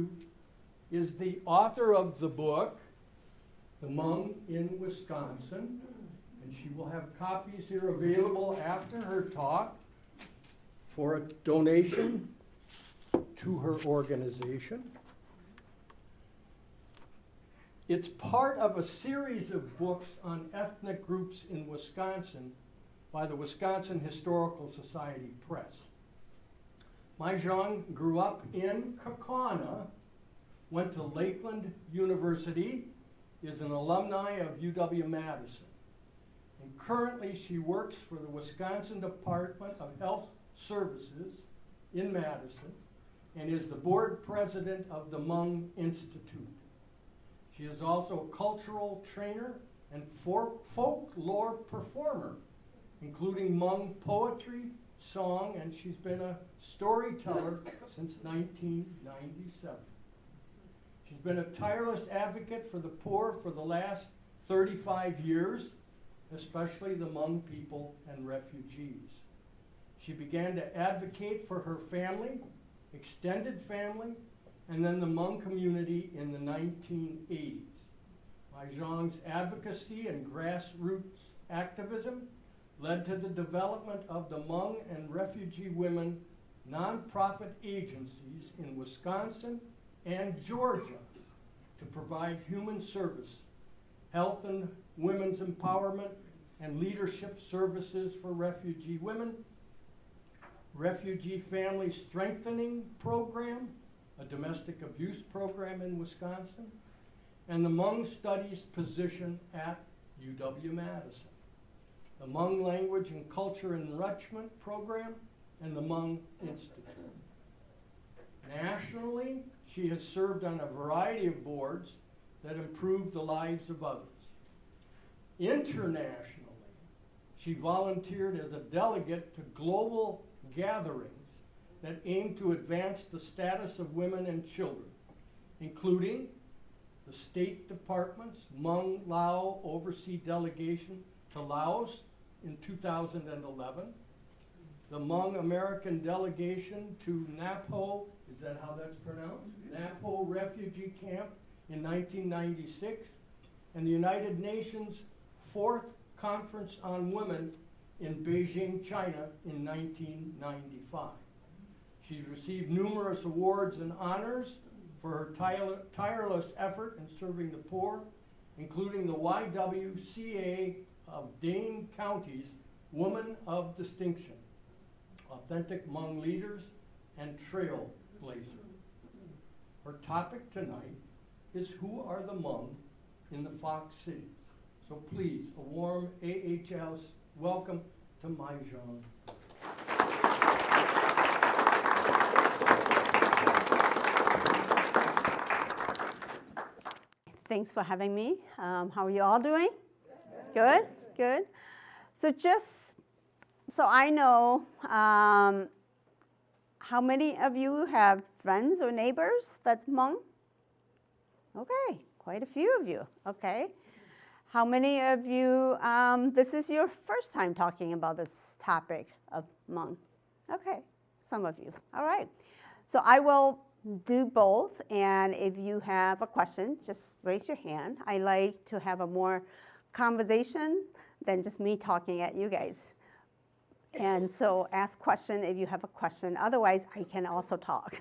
Vu is the author of the book, The Hmong in Wisconsin, and she will have copies here available after her talk for a donation to her organization. It's part of a series of books on ethnic groups in Wisconsin by the Wisconsin Historical Society Press. Maizhong grew up in Kaukauna, went to Lakeland University, is an alumni of UW-Madison, and currently she works for the Wisconsin Department of Health Services in Madison and is the board president of the Hmong Institute. She is also a cultural trainer and folklore performer, including Hmong poetry, song, and she's been a storyteller since 1997. She's been a tireless advocate for the poor for the last 35 years, especially the Hmong people and refugees. She began to advocate for her family, extended family, and then the Hmong community in the 1980s. Maizhong's advocacy and grassroots activism led to the development of the Hmong and refugee women nonprofit agencies in Wisconsin and Georgia to provide human service, health and women's empowerment, and leadership services for refugee women, refugee family strengthening program, a domestic abuse program in Wisconsin, and the Hmong Studies position at UW-Madison, the Hmong Language and Culture Enrichment Program, and the Hmong Institute. Nationally, she has served on a variety of boards that improve the lives of others. Internationally, she volunteered as a delegate to global gatherings that aim to advance the status of women and children, including the State Department's Hmong Lao Overseas Delegation to Laos in 2011, the Hmong American Delegation to Napo, is that how that's pronounced? Napo Refugee Camp in 1996, and the United Nations 4th Conference on Women in Beijing, China in 1995. She's received numerous awards and honors for her tireless effort in serving the poor, including the YWCA of Dane County's Woman of Distinction, Authentic Hmong Leaders, and Trailblazer. Her topic tonight is who are the Hmong in the Fox Cities? So please, a warm AHS welcome to Maizhong. Thanks for having me. How are you all doing? Good, good. So just so I know, how many of you have friends or neighbors that's Hmong? Okay, quite a few of you, okay. How many of you, this is your first time talking about this topic of Hmong? Okay, some of you, all right. So I will do both, and if you have a question, just raise your hand. I like to have a more conversation than just me talking at you guys. And so ask question if you have a question. Otherwise, I can also talk.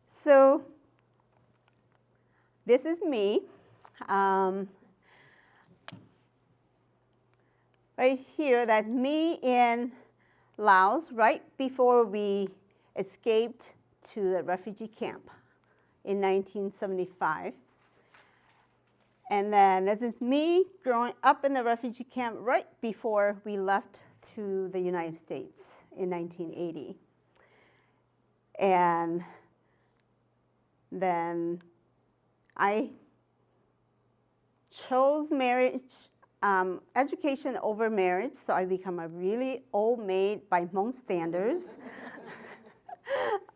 So this is me. Right here, that's me in Laos right before we escaped to the refugee camp in 1975. And then this is me growing up in the refugee camp right before we left to the United States in 1980. And then I chose marriage, education over marriage, so I become a really old maid by Hmong standards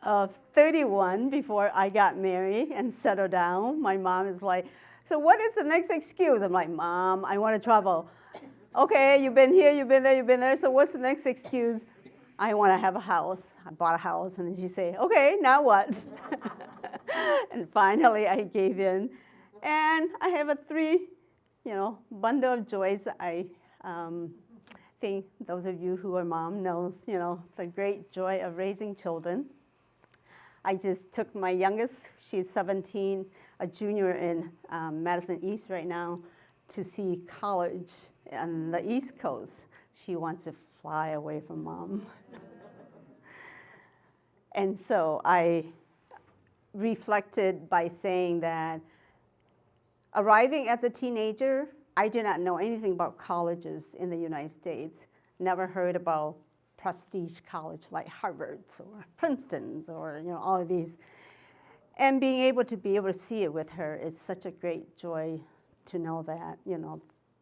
of 31 before I got married and settled down. My mom is like, so what is the next excuse? I'm like, Mom, I want to travel. Okay, you've been here, you've been there, you've been there, so what's the next excuse? I want to have a house. I bought a house, and then she say, okay, now what? And finally, I gave in. And I have a bundle of joys. I think those of you who are mom knows, the great joy of raising children. I just took my youngest, she's 17, a junior in Madison East right now, to see college on the East Coast. She wants to fly away from mom. And so I reflected by saying that arriving as a teenager, I did not know anything about colleges in the United States. Never heard about prestige college like Harvard's or Princeton's or all of these. And being able to see it with her is such a great joy to know that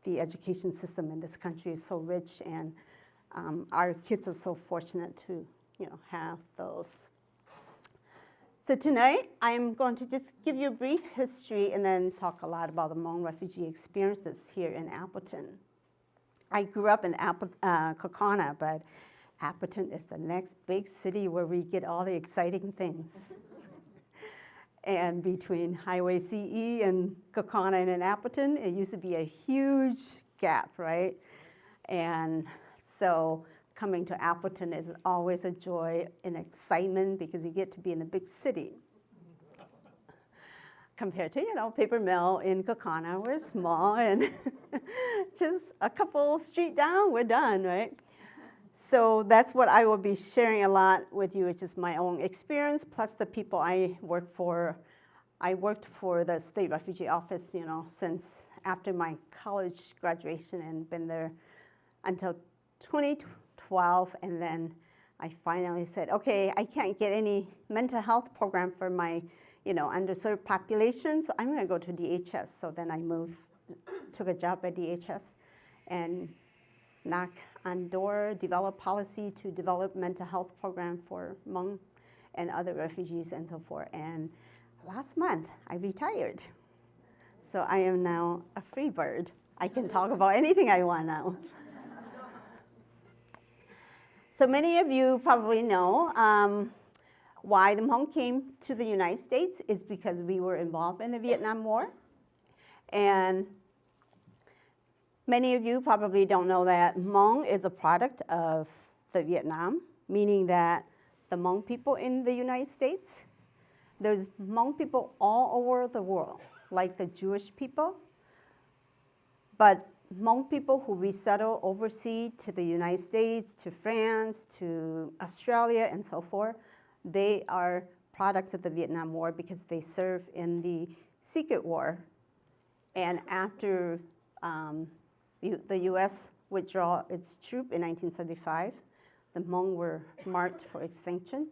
the education system in this country is so rich, and our kids are so fortunate to have those. So tonight, I'm going to just give you a brief history and then talk a lot about the Hmong refugee experiences here in Appleton. I grew up in Kaukauna, but Appleton is the next big city where we get all the exciting things. And between Highway CE and Kaukauna and Appleton, it used to be a huge gap, right? And so coming to Appleton is always a joy and excitement because you get to be in a big city. Compared to, Paper Mill in Kaukauna, we're small and just a couple street down, we're done, right? So that's what I will be sharing a lot with you, which is my own experience, plus the people I work for. I worked for the State Refugee Office, since after my college graduation, and been there until 2012, and then I finally said, okay, I can't get any mental health program for my, underserved population, so I'm gonna go to DHS. So then I took a job at DHS, and knock on door, develop policy to develop mental health program for Hmong and other refugees and so forth. And last month, I retired. So I am now a free bird. I can talk about anything I want now. So many of you probably know why the Hmong came to the United States is because we were involved in the Vietnam War. And many of you probably don't know that Hmong is a product of the Vietnam, meaning that the Hmong people in the United States, there's Hmong people all over the world, like the Jewish people. But Hmong people who resettle overseas to the United States, to France, to Australia, and so forth, they are products of the Vietnam War because they served in the Secret War. And after the U.S. withdrew its troops in 1975, the Hmong were marked for extinction.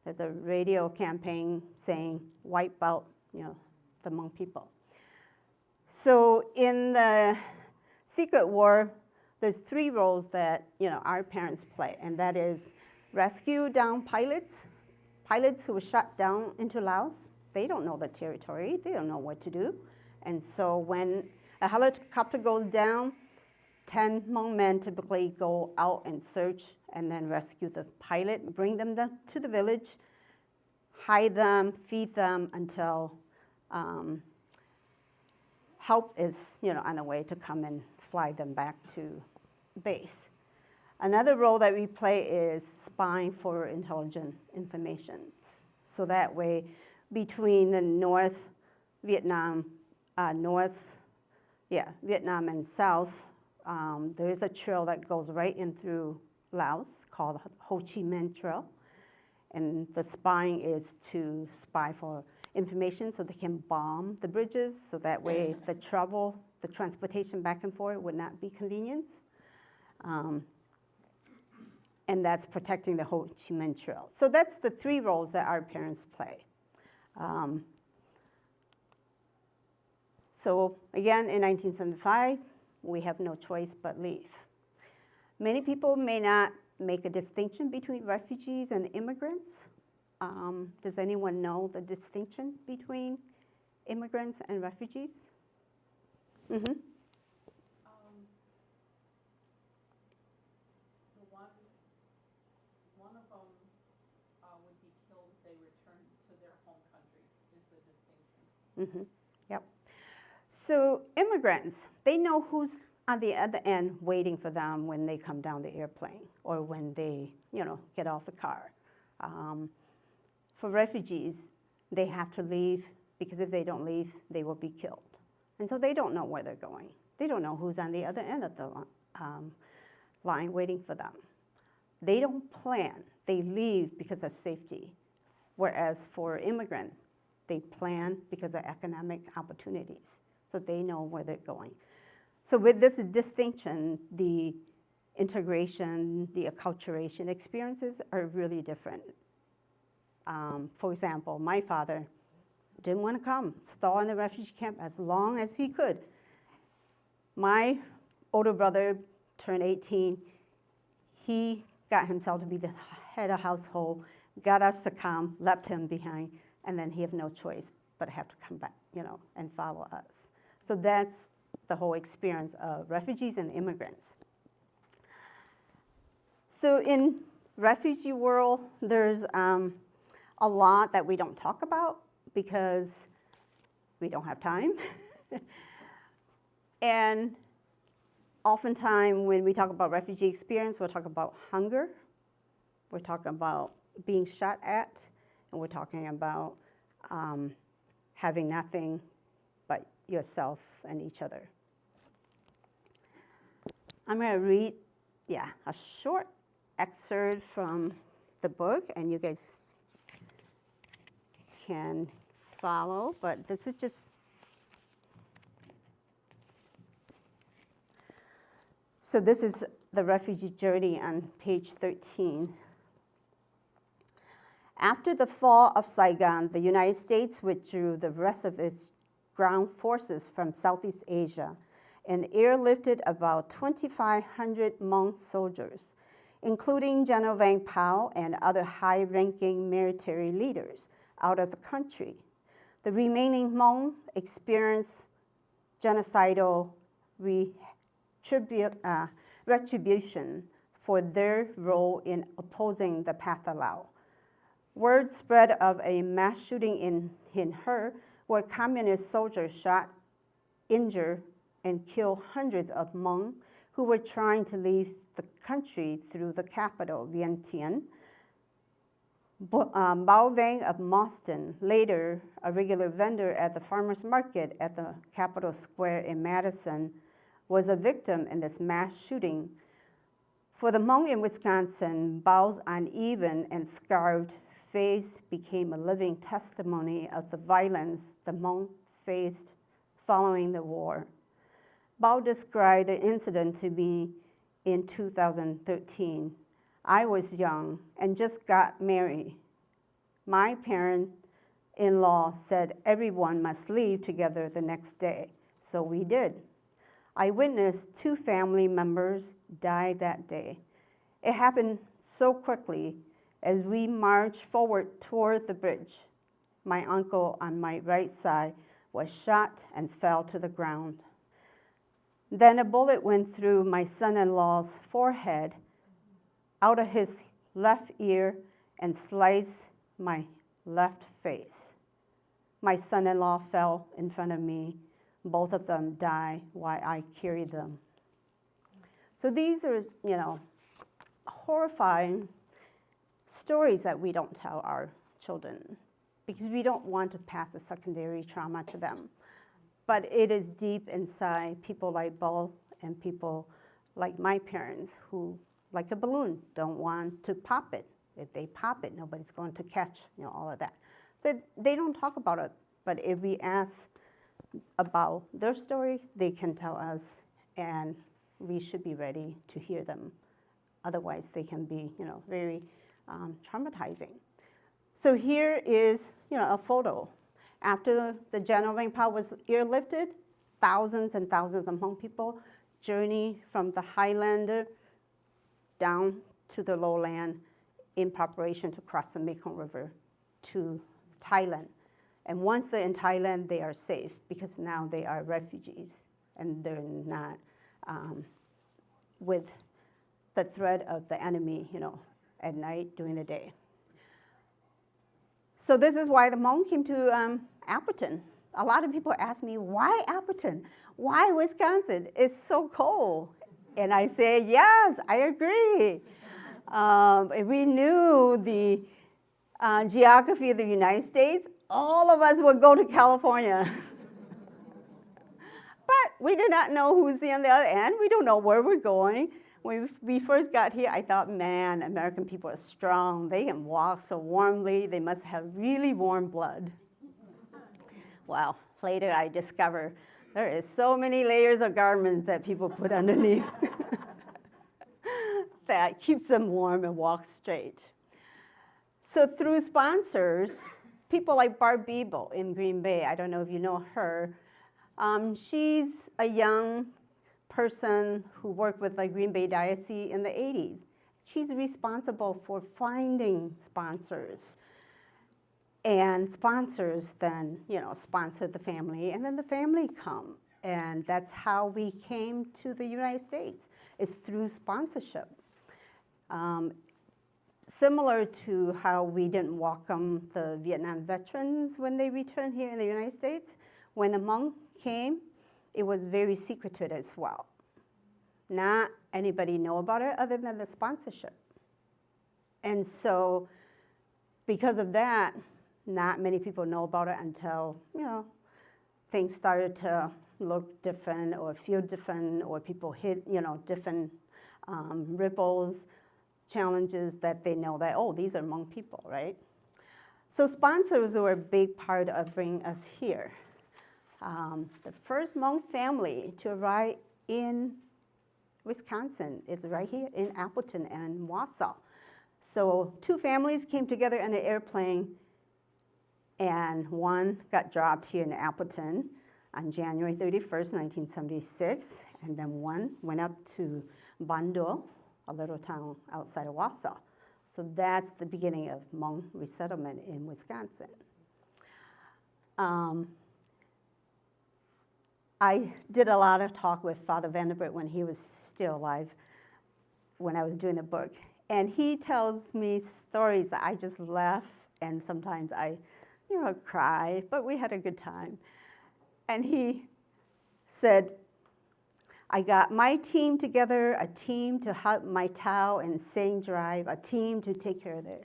There's a radio campaign saying, wipe out, the Hmong people. So in the Secret War, there's 3 roles that, our parents play, and that is rescue down pilots who were shot down into Laos. They don't know the territory. They don't know what to do. And so when a helicopter goes down, 10 Hmong men typically go out and search and then rescue the pilot, bring them to the village, hide them, feed them until help is on the way to come and fly them back to base. Another role that we play is spying for intelligent information. So that way, between the Vietnam and South, there is a trail that goes right in through Laos called the Ho Chi Minh Trail. And the spying is to spy for information so they can bomb the bridges, so that way the transportation back and forth would not be convenient. And that's protecting the Ho Chi Minh Trail. So that's the 3 roles that our parents play. So again, in 1975, we have no choice but leave. Many people may not make a distinction between refugees and immigrants. Does anyone know the distinction between immigrants and refugees? Mm-hmm. One of them would be killed if they returned to their home country. Is Yep. So immigrants, they know who's on the other end waiting for them when they come down the airplane or when they, get off the car. For refugees, they have to leave because if they don't leave, they will be killed. And so they don't know where they're going. They don't know who's on the other end of the line waiting for them. They don't plan. They leave because of safety. Whereas for immigrants, they plan because of economic opportunities. So they know where they're going. So with this distinction, the integration, the acculturation experiences are really different. For example, my father didn't want to come, stay in the refugee camp as long as he could. My older brother turned 18. He got himself to be the head of household, got us to come, left him behind, and then he had no choice but have to come back, and follow us. So that's the whole experience of refugees and immigrants. So in refugee world, there's a lot that we don't talk about because we don't have time. And oftentimes when we talk about refugee experience, we'll talk about hunger, we're talking about being shot at, and we're talking about having nothing but yourself and each other. I'm going to read, a short excerpt from the book, and you guys can follow, but this is just. So this is the refugee journey on page 13. After the fall of Saigon, the United States withdrew the rest of its ground forces from Southeast Asia and airlifted about 2,500 Hmong soldiers, including General Vang Pao and other high-ranking military leaders, out of the country. The remaining Hmong experienced genocidal retribution for their role in opposing the path of Laos. Word spread of a mass shooting in Hmong, where communist soldiers shot, injured, and killed hundreds of Hmong who were trying to leave the country through the capital, Vientiane. Bao Vang of Boston, later a regular vendor at the farmer's market at the Capitol Square in Madison, was a victim in this mass shooting. For the Hmong in Wisconsin, Bao's uneven and scarred face became a living testimony of the violence the Hmong faced following the war. Bao described the incident to me in 2013. I was young and just got married. My parent-in-law said everyone must leave together the next day, so we did. I witnessed 2 family members die that day. It happened so quickly. As we marched forward toward the bridge, my uncle on my right side was shot and fell to the ground. Then a bullet went through my son-in-law's forehead, out of his left ear, and sliced my left face. My son-in-law fell in front of me. Both of them died while I carried them. So these are, horrifying stories that we don't tell our children because we don't want to pass a secondary trauma to them. But it is deep inside people like Bo and people like my parents who, like a balloon, don't want to pop it. If they pop it, nobody's going to catch, all of that. They don't talk about it, but if we ask about their story, they can tell us, and we should be ready to hear them. Otherwise, they can be, very traumatizing. So here is, a photo. After the General Vang Pao was airlifted, thousands and thousands of Hmong people journey from the highland down to the lowland in preparation to cross the Mekong River to Thailand. And once they're in Thailand, they are safe because now they are refugees and they're not with the threat of the enemy, at night, during the day. So this is why the Hmong came to Appleton. a lot of people ask me, why Appleton? Why Wisconsin? It's so cold. And I say, yes, I agree. If we knew the geography of the United States, all of us would go to California. But we do not know who's on the other end. We don't know where we're going. When we first got here, I thought, man, American people are strong. They can walk so warmly. They must have really warm blood. Well, later I discovered there is so many layers of garments that people put underneath that keeps them warm and walk straight. So through sponsors, people like Barb Beeble in Green Bay, I don't know if you know her, she's a young person who worked with the Green Bay Diocese in the 80s. She's responsible for finding sponsors. And sponsors then, sponsor the family, and then the family come. And that's how we came to the United States, is through sponsorship. Similar to how we didn't welcome the Vietnam veterans when they returned here in the United States, when the Hmong came, it was very secretive as well. Not anybody know about it other than the sponsorship. And so because of that, not many people know about it until, things started to look different or feel different, or people hit, different ripples, challenges that they know that, oh, these are Hmong people, right? So sponsors were a big part of bringing us here. The first Hmong family to arrive in Wisconsin is right here in Appleton and Wausau. So 2 families came together in an airplane, and one got dropped here in Appleton on January 31st, 1976, and then one went up to Bandol, a little town outside of Wausau. So that's the beginning of Hmong resettlement in Wisconsin. I did a lot of talk with Father Vanderbilt when he was still alive, when I was doing the book. And he tells me stories that I just laugh, and sometimes I, cry, but we had a good time. And he said, I got my team together, a team to help my Tao and Sang drive, a team to take care of the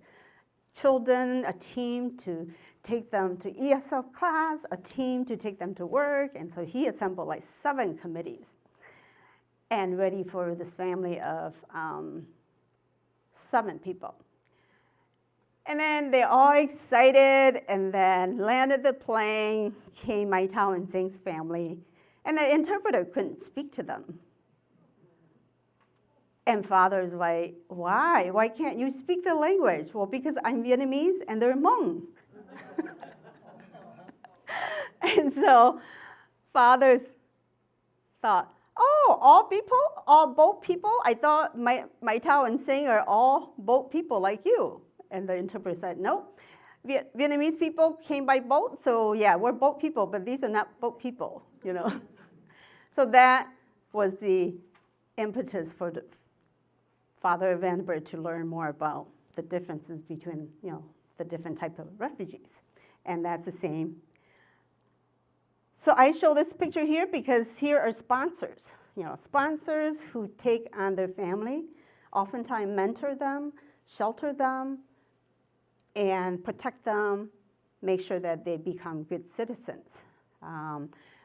children, a team to take them to ESL class, a team to take them to work. And so he assembled like 7 committees and ready for this family of 7 people. And then they're all excited, and then landed the plane, came my Tao and Sing's family, and the interpreter couldn't speak to them. And Father's like, why? Why can't you speak the language? Well, because I'm Vietnamese and they're Hmong. And so Father's thought, oh, all people, all boat people? I thought my Tao and Sing are all boat people like you. And the interpreter said, no, Vietnamese people came by boat, so yeah, we're boat people, but these are not boat people, So that was the impetus for the Father Vanderbilt to learn more about the differences between, the different type of refugees. And that's the same. So I show this picture here because here are sponsors. Sponsors who take on their family, oftentimes mentor them, shelter them, and protect them, make sure that they become good citizens.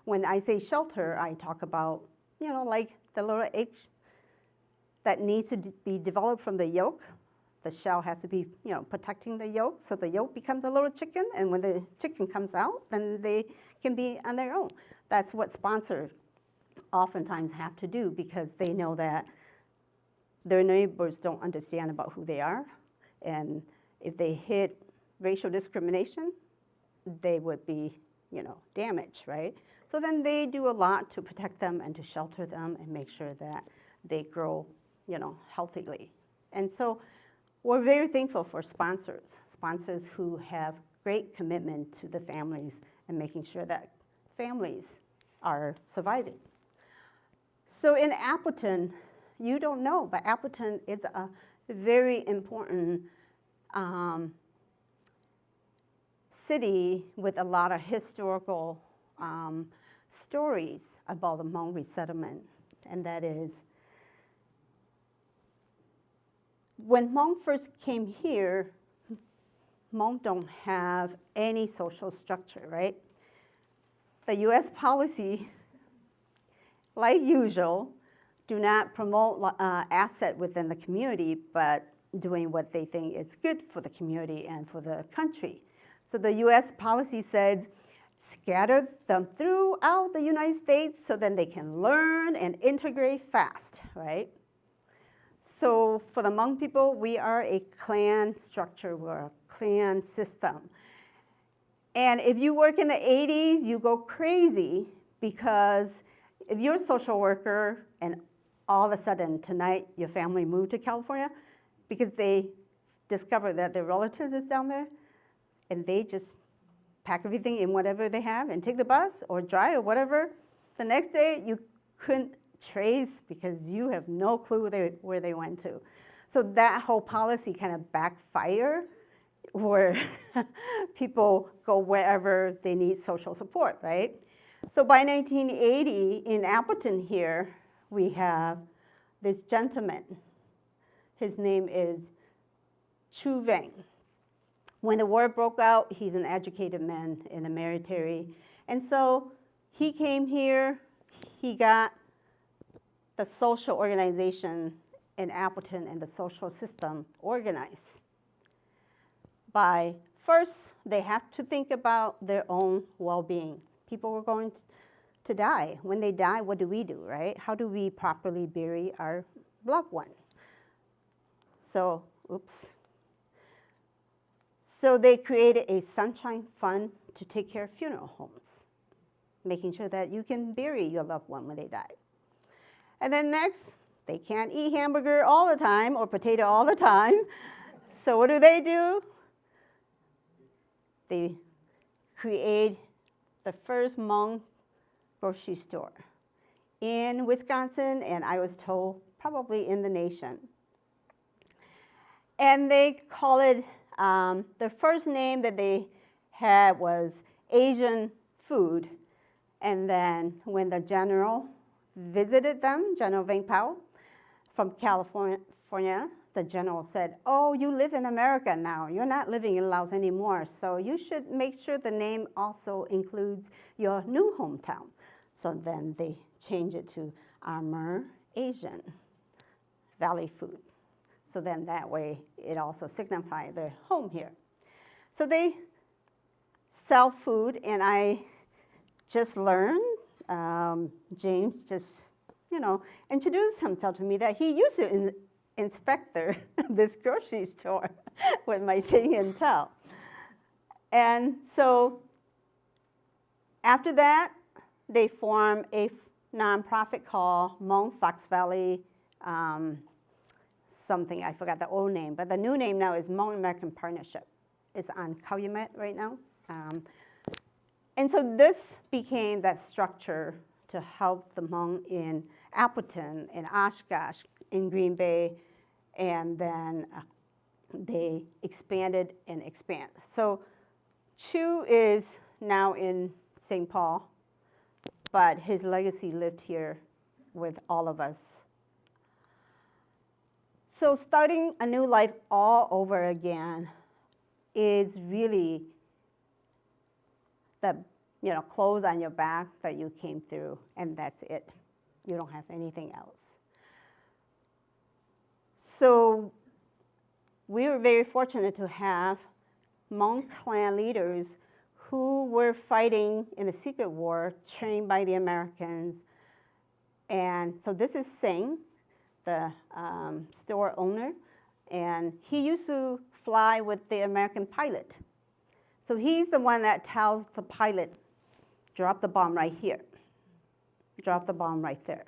When I say shelter, I talk about, like the little egg that needs to be developed from the yolk. The shell has to be, protecting the yolk, so the yolk becomes a little chicken, and when the chicken comes out, then they can be on their own. That's what sponsors oftentimes have to do, because they know that their neighbors don't understand about who they are, and if they hit racial discrimination, they would be, damaged, right? So then they do a lot to protect them and to shelter them and make sure that they grow, healthily. And so we're very thankful for sponsors who have great commitment to the families and making sure that families are surviving. So in Appleton, you don't know, but Appleton is a very important city with a lot of historical stories about the Hmong resettlement, and that is, when Hmong first came here, Hmong don't have any social structure, right? The US policy, like usual, do not promote asset within the community, but doing what they think is good for the community and for the country. So the US policy said, scatter them throughout the United States so then they can learn and integrate fast, right? So for the Hmong people, we are a clan structure, we're a clan system. And if you work in the 80s, you go crazy because if you're a social worker and all of a sudden tonight your family moved to California because they discovered that their relatives is down there, and they just pack everything in whatever they have and take the bus or drive or whatever. The next day you couldn't trace because you have no clue where they went to. So that whole policy kind of backfire where people go wherever they need social support, right? So by 1980 in Appleton here, we have this gentleman. His name is Chu Veng. When the war broke out, he's an educated man in the military. And so he came here, he got the social organization in Appleton and the social system organized. By first, they have to think about their own well-being. People were going to die. When they die, what do we do, right? How do we properly bury our loved one? So, So they created a sunshine fund to take care of funeral homes, making sure that you can bury your loved one when they die. And then next, they can't eat hamburger all the time or potato all the time. So what do? They create the first Hmong grocery store in Wisconsin, and I was told probably in the nation. And they call it, the first name that they had was Asian food. And then when the general visited them, General Vang Pao from California, the general said, oh, you live in America now. You're not living in Laos anymore. So you should make sure the name also includes your new hometown. So then they changed it to Amer Asian Valley Food. So then that way it also signified their home here. So they sell food, and I just learned, James just, introduced himself to me that he used to inspect this grocery store with my sitting and tell. And so after that, they formed a nonprofit called Hmong Fox Valley something, I forgot the old name, but the new name now is Hmong American Partnership. It's on Calumet right now. And so this became that structure to help the Hmong in Appleton, in Oshkosh, in Green Bay, and then they expanded and expand. So Chu is now in St. Paul, but his legacy lived here with all of us. So starting a new life all over again is really the clothes on your back that you came through, and that's it. You don't have anything else. So we were very fortunate to have Hmong clan leaders who were fighting in the secret war, trained by the Americans. And so this is Singh, the store owner, and he used to fly with the American pilot. So he's the one that tells the pilot, drop the bomb right here, drop the bomb right there,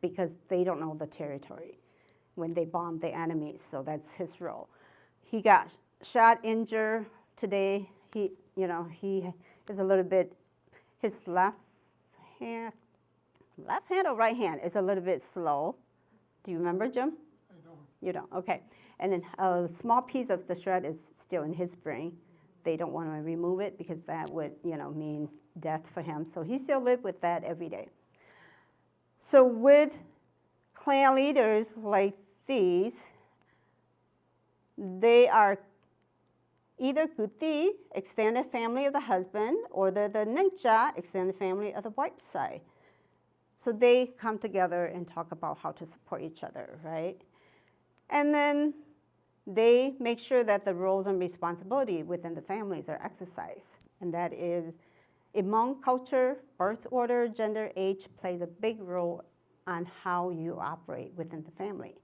because they don't know the territory when they bomb the enemies, so that's his role. He got shot, injured today. He is a little bit, his left hand or right hand is a little bit slow. Do you remember, Jim? I don't. You don't, okay. And then a small piece of the shred is still in his brain. they don't want to remove it because that would, mean death for him. So he still lived with that every day. So with clan leaders like these, they are either kuti, extended family of the husband, or they're the ninja, extended family of the wife side. So they come together and talk about how to support each other, right? And then they make sure that the roles and responsibility within the families are exercised. And that is, Hmong culture, birth order, gender, age plays a big role on how you operate within the family.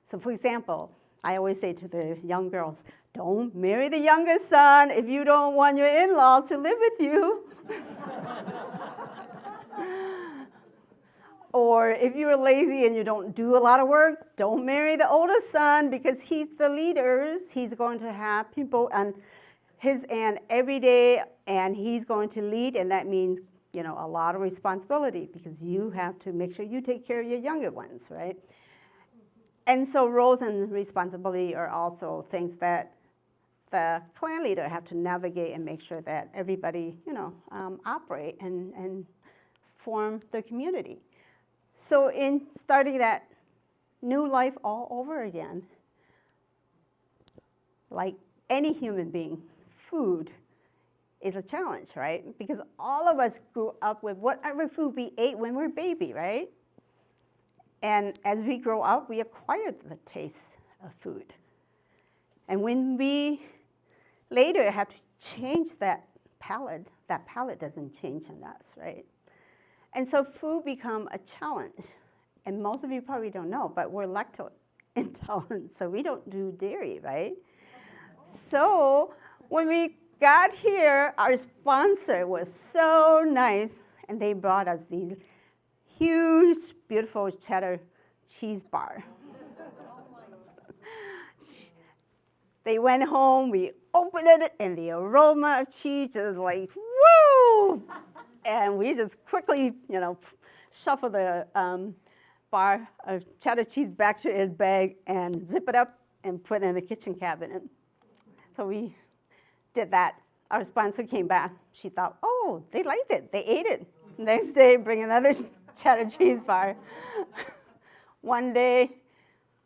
So for example, I always say to the young girls, don't marry the youngest son if you don't want your in-laws to live with you. Or if you're lazy and you don't do a lot of work, don't marry the oldest son because he's the leader. He's going to have people on his end every day, and he's going to lead, and that means, a lot of responsibility because you have to make sure you take care of your younger ones, right? And so roles and responsibility are also things that the clan leader have to navigate and make sure that everybody, operate and form the community. So in starting that new life all over again, like any human being, food is a challenge, right? Because all of us grew up with whatever food we ate when we were baby, right? And as we grow up, we acquire the taste of food. And when we later have to change that palate doesn't change in us, right? And so food become a challenge. And most of you probably don't know, but we're lactose intolerant, so we don't do dairy, right? So when we got here, our sponsor was so nice, and they brought us these huge, beautiful cheddar cheese bar. They went home, we opened it, and the aroma of cheese just like, woo! And we just quickly, shuffle the bar of cheddar cheese back to its bag and zip it up and put it in the kitchen cabinet. So we did that. Our sponsor came back. She thought, oh, they liked it. They ate it. Next day, bring another cheddar cheese bar. One day,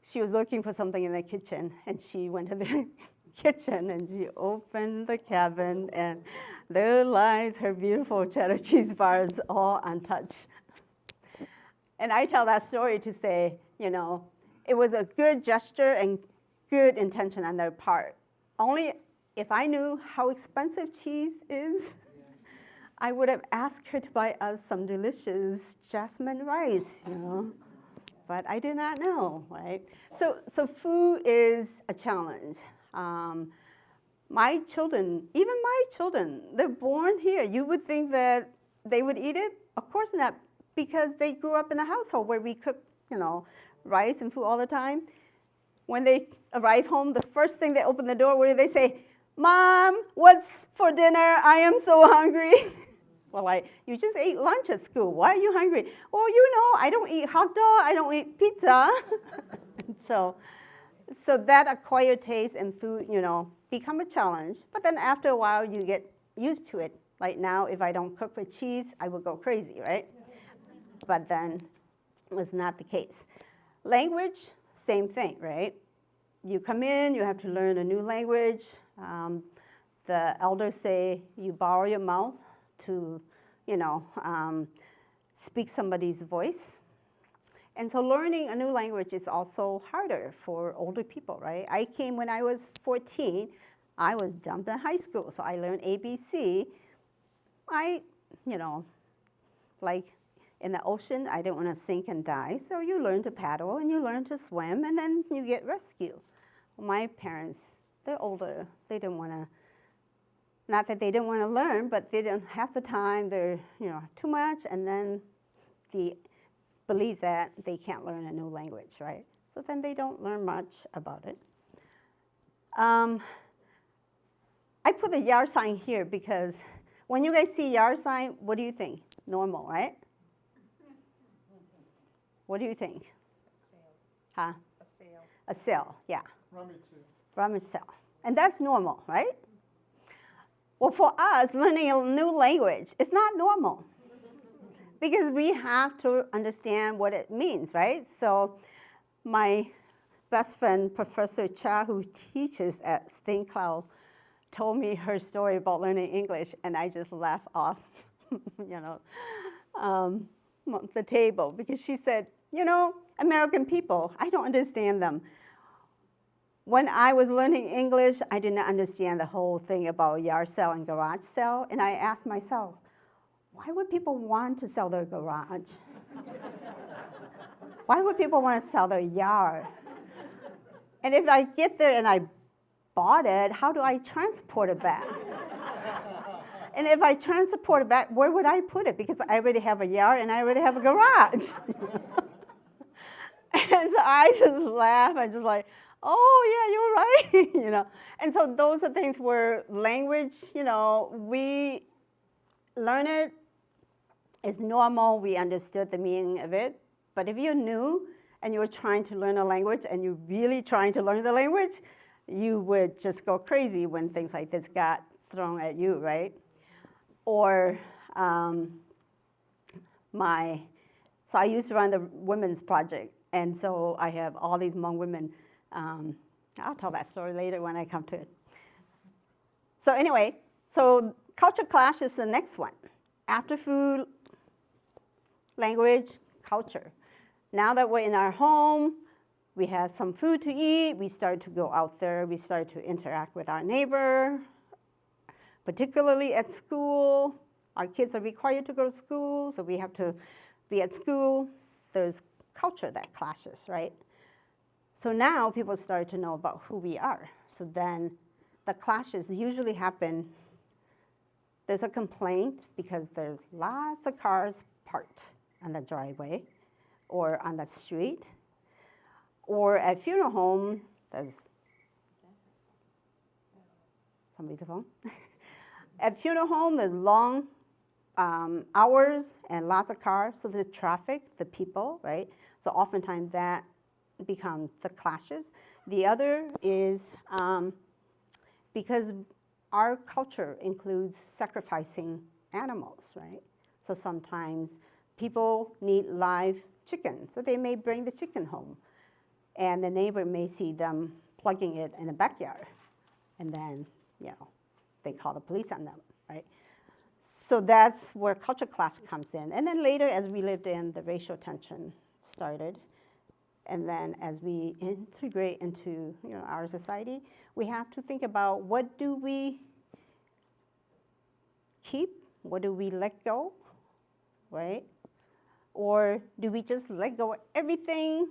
she was looking for something in the kitchen, and she went to the kitchen, and she opened the cabinet, and there lies her beautiful cheddar cheese bars all untouched. And I tell that story to say, it was a good gesture and good intention on their part. Only if I knew how expensive cheese is, I would have asked her to buy us some delicious jasmine rice, But I did not know, right? So food is a challenge. My children, they're born here. You would think that they would eat it? Of course not, because they grew up in a household where we cook, rice and food all the time. When they arrive home, the first thing they open the door, what do they say? Mom, what's for dinner? I am so hungry. Well, you just ate lunch at school. Why are you hungry? Well, I don't eat hot dog. I don't eat pizza. So that acquired taste and food, become a challenge. But then after a while, you get used to it. Like now, if I don't cook with cheese, I would go crazy, right? But then it was not the case. Language, same thing, right? You come in, you have to learn a new language. The elders say you borrow your mouth to, speak somebody's voice. And so learning a new language is also harder for older people, right? I came when I was 14. I was dumped in high school, so I learned ABC. Like in the ocean, I didn't want to sink and die, so you learn to paddle and you learn to swim, and then you get rescued. My parents, they're older. They didn't want to, not that they didn't want to learn, but they didn't have the time. They're, too much, and then they believe that they can't learn a new language, right? So then they don't learn much about it. I put the yard sign here because when you guys see yard sign, what do you think? Normal, right? What do you think? A sale. Huh? A sale. A sale, yeah. Rummage sale. Rummage sale. And that's normal, right? Well, for us, learning a new language is not normal because we have to understand what it means, right? So my best friend, Professor Cha, who teaches at St. Cloud, told me her story about learning English, and I just laughed off, the table, because she said, American people, I don't understand them. When I was learning English, I did not understand the whole thing about yard sale and garage sale, and I asked myself, why would people want to sell their garage? Why would people want to sell their yard? And if I get there and I bought it, how do I transport it back? And if I transport it back, where would I put it? Because I already have a yard and I already have a garage. And so I just laugh. I just like, oh, yeah, you're right. And so those are things where language, we learn it. It's normal. We understood the meaning of it. But if you're new and you're trying to learn a language and you're really trying to learn the language, you would just go crazy when things like this got thrown at you, right? Or so I used to run the women's project, and so I have all these Hmong women. I'll tell that story later when I come to it. So anyway, so culture clash is the next one. After food, language, culture. Now that we're in our home, we have some food to eat, we start to go out there, we start to interact with our neighbor, particularly at school. Our kids are required to go to school, so we have to be at school. There's culture that clashes, right? So now people start to know about who we are. So then the clashes usually happen. There's a complaint because there's lots of cars parked on the driveway or on the street. Or at funeral home, there's somebody's phone. At funeral home, there's long hours and lots of cars, so the traffic, the people, right? So oftentimes that becomes the clashes. The other is because our culture includes sacrificing animals, right? So sometimes people need live chicken, so they may bring the chicken home. And the neighbor may see them plugging it in the backyard. And then, they call the police on them, right? So that's where culture clash comes in. And then later, as we lived in, the racial tension started. And then as we integrate into our society, we have to think about what do we keep? What do we let go, right? Or do we just let go of everything,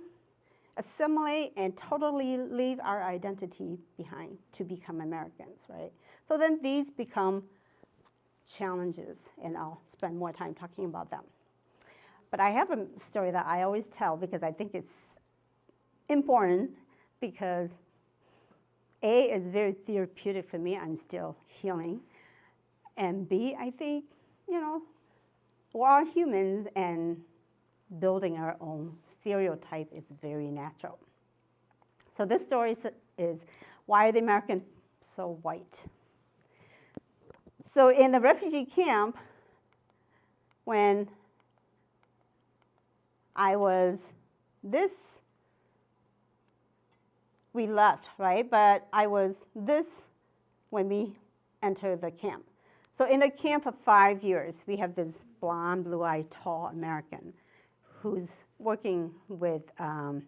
assimilate, and totally leave our identity behind to become Americans, right? So then these become challenges, and I'll spend more time talking about them. But I have a story that I always tell because I think it's important because A, is very therapeutic for me. I'm still healing. And B, I think, we're all humans, and building our own stereotype is very natural. So this story is why are the Americans so white? So in the refugee camp, when I was we left, right? But I was this when we entered the camp. So in the camp for 5 years, we have this blonde, blue-eyed, tall American who's working with a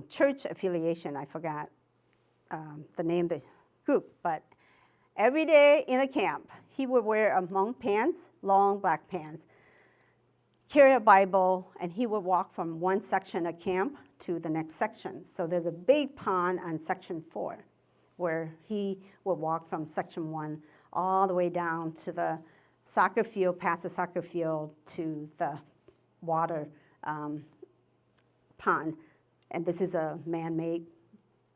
church affiliation. I forgot the name of the group, but every day in the camp, he would wear a monk pants, long black pants, carry a Bible, and he would walk from one section of camp to the next section. So there's a big pond on section 4, where he would walk from section 1 all the way down to the soccer field, past the soccer field to the water pond. And this is a man-made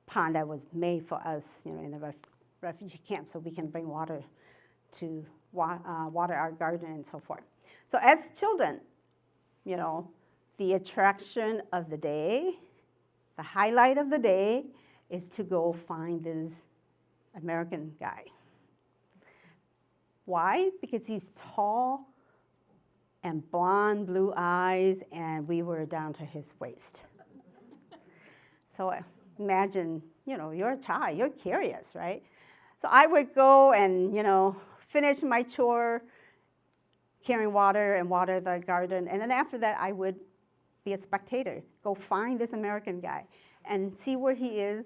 pond that was made for us, in the refugee camp, so we can bring water to water our garden and so forth. So as children, the attraction of the day, the highlight of the day is to go find this American guy, Why? Because he's tall and blonde, blue eyes, and we were down to his waist. So imagine, you're a child, you're curious, right? So I would go and, finish my chore, carrying water and water the garden, and then after that I would be a spectator, go find this American guy and see where he is.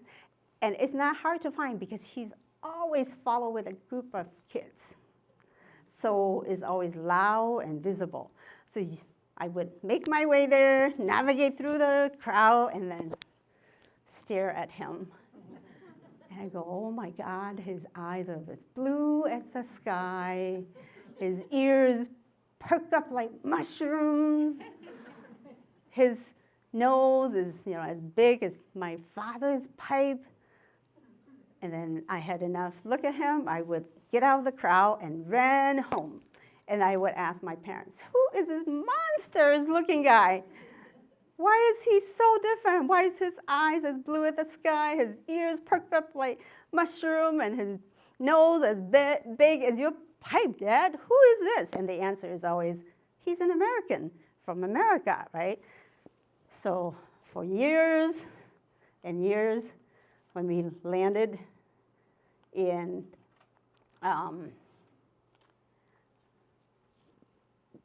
And it's not hard to find because he's always followed with a group of kids. So it's always loud and visible. So I would make my way there, navigate through the crowd, and then stare at him. And I go, oh my God, his eyes are as blue as the sky. His ears perk up like mushrooms. His nose is, as big as my father's pipe. And then I had enough look at him. I would get out of the crowd and ran home. And I would ask my parents, who is this monstrous-looking guy? Why is he so different? Why is his eyes as blue as the sky, his ears perked up like mushroom, and his nose as big as your pipe, Dad? Who is this? And the answer is always, he's an American from America, right? So for years and years, when we landed in,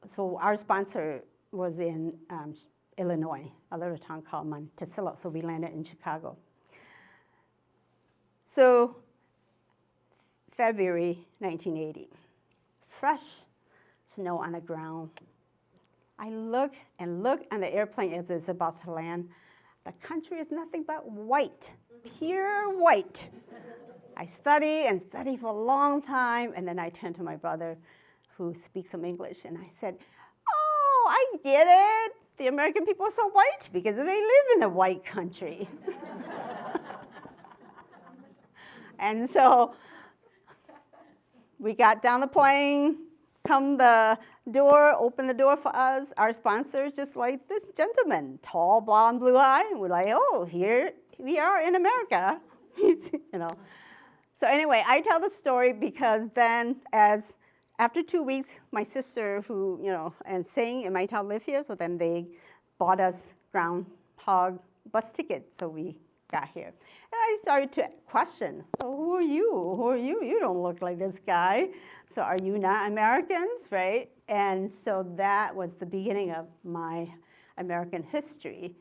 so our sponsor was in Illinois, a little town called Monticello, so we landed in Chicago. So February 1980, fresh snow on the ground. I look and look on the airplane as it's about to land. The country is nothing but white, pure white. I study and study for a long time, and then I turn to my brother who speaks some English, and I said, oh, I get it. The American people are so white because they live in a white country. And so we got down the plane, come the door, open the door for us. Our sponsor is just like this gentleman, tall, blonde, blue eye. And we're like, oh, here we are in America. So anyway, I tell the story because then after 2 weeks, my sister and Sing and my child live here, so then they bought us groundhog bus tickets, so we got here. And I started to question, oh, who are you? Who are you? You don't look like this guy. So are you not Americans, right? And so that was the beginning of my American history,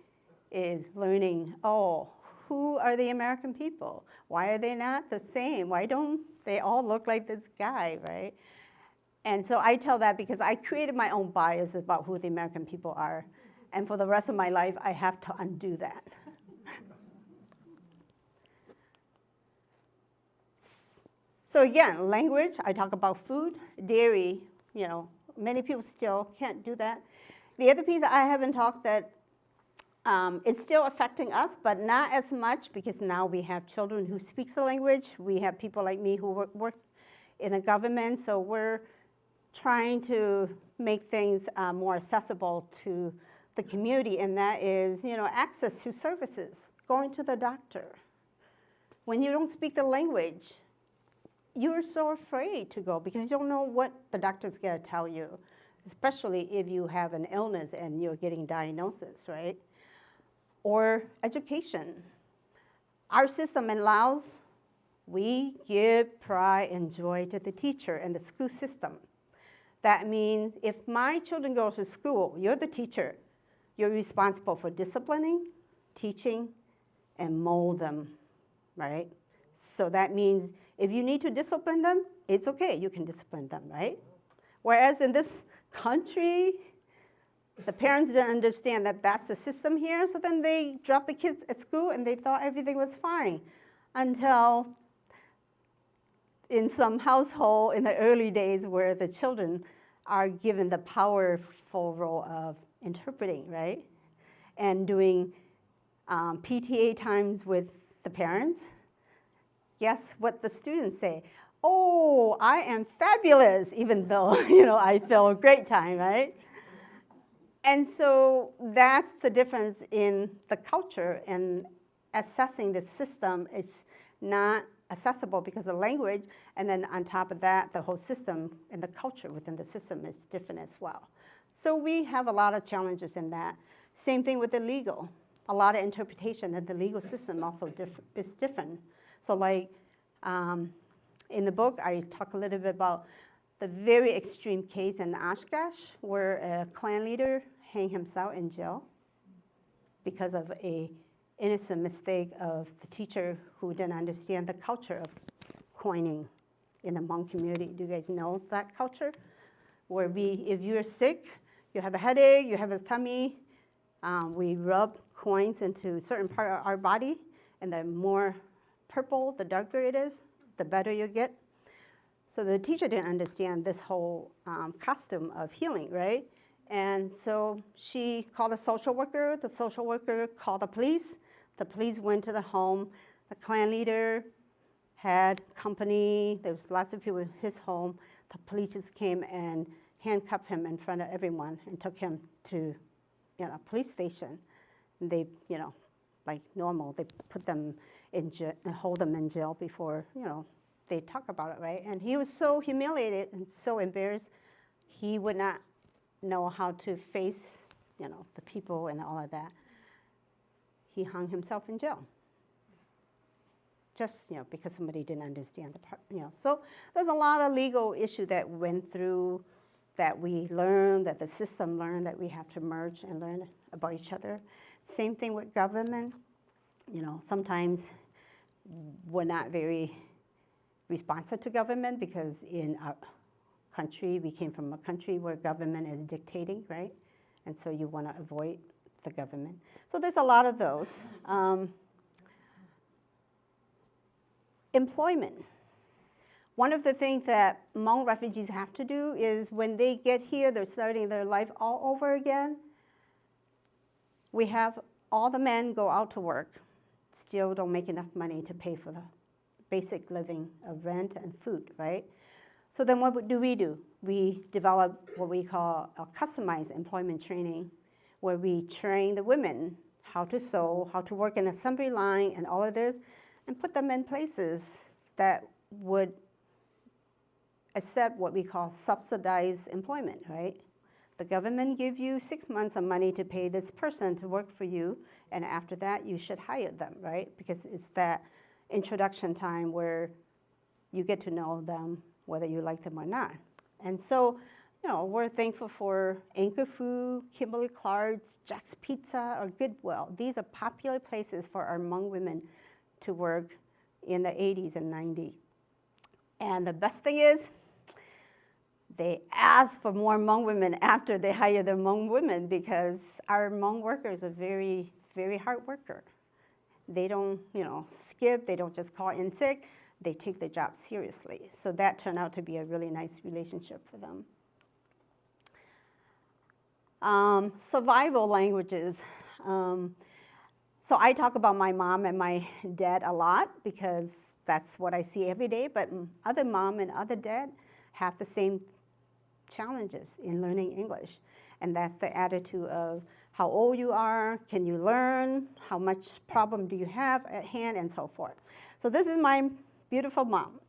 is learning, oh, who are the American people? Why are they not the same? Why don't they all look like this guy, right? And so I tell that because I created my own bias about who the American people are. And for the rest of my life, I have to undo that. So again, language, I talk about food, dairy, many people still can't do that. The other piece that I haven't talked that it's still affecting us, but not as much because now we have children who speak the language. We have people like me who work in the government, so we're trying to make things more accessible to the community, and that is, access to services, going to the doctor. When you don't speak the language, you're so afraid to go because you don't know what the doctor's going to tell you, especially if you have an illness and you're getting diagnosis, right? Or education. Our system in Laos, we give pride and joy to the teacher and the school system. That means if my children go to school, you're the teacher. You're responsible for disciplining, teaching, and mold them, right? So that means if you need to discipline them, it's okay, you can discipline them, right? Whereas in this country, the parents didn't understand that that's the system here, so then they dropped the kids at school and they thought everything was fine until in some household in the early days where the children are given the powerful role of interpreting, right? And doing PTA times with the parents. Guess what the students say? Oh, I am fabulous, even though, I feel a great time, right? And so that's the difference in the culture, and assessing the system is not accessible because of language, and then on top of that, the whole system and the culture within the system is different as well. So we have a lot of challenges in that. Same thing with the legal. A lot of interpretation of the legal system also is different. So like in the book, I talk a little bit about the very extreme case in Oshkosh where a Klan leader hanged himself in jail because of an innocent mistake of the teacher who didn't understand the culture of coining in the Hmong community. Do you guys know that culture? Where if you're sick, you have a headache, you have a tummy, we rub coins into a certain part of our body, and the more purple, the darker it is, the better you get. So the teacher didn't understand this whole custom of healing, right? And so she called a social worker. The social worker called the police. The police went to the home. The Klan leader had company. There was lots of people in his home. The police just came and handcuffed him in front of everyone and took him to, police station. And they, like normal, they put them in jail, hold them in jail before, they talk about it, right? And he was so humiliated and so embarrassed, he would not know how to face, the people and all of that. He hung himself in jail. Just, because somebody didn't understand the part, So there's a lot of legal issue that went through, that we learned, that the system learned, that we have to merge and learn about each other. Same thing with government. Sometimes we're not very responsive to government because in our country, we came from a country where government is dictating, right? And so you want to avoid the government. So there's a lot of those. Employment. One of the things that Hmong refugees have to do is when they get here, they're starting their life all over again. We have all the men go out to work, still don't make enough money to pay for the basic living of rent and food, right? So then what do? We develop what we call a customized employment training, where we train the women how to sew, how to work in assembly line and all of this, and put them in places that would accept what we call subsidized employment, right? The government gives you 6 months of money to pay this person to work for you, and after that, you should hire them, right? Because it's that introduction time where you get to know them, whether you like them or not. And so, we're thankful for Anchor Food, Kimberly-Clark's, Jack's Pizza, or Goodwill. These are popular places for our Hmong women to work in the 80s and 90s. And the best thing is, they ask for more Hmong women after they hire the Hmong women because our Hmong workers are very, very hard worker. They don't, skip. They don't just call in sick. They take the job seriously. So that turned out to be a really nice relationship for them. Survival languages. So I talk about my mom and my dad a lot because that's what I see every day. But other mom and other dad have the same challenges in learning English. And that's the attitude of how old you are, can you learn, how much problem do you have at hand, and so forth. So this is my beautiful mom.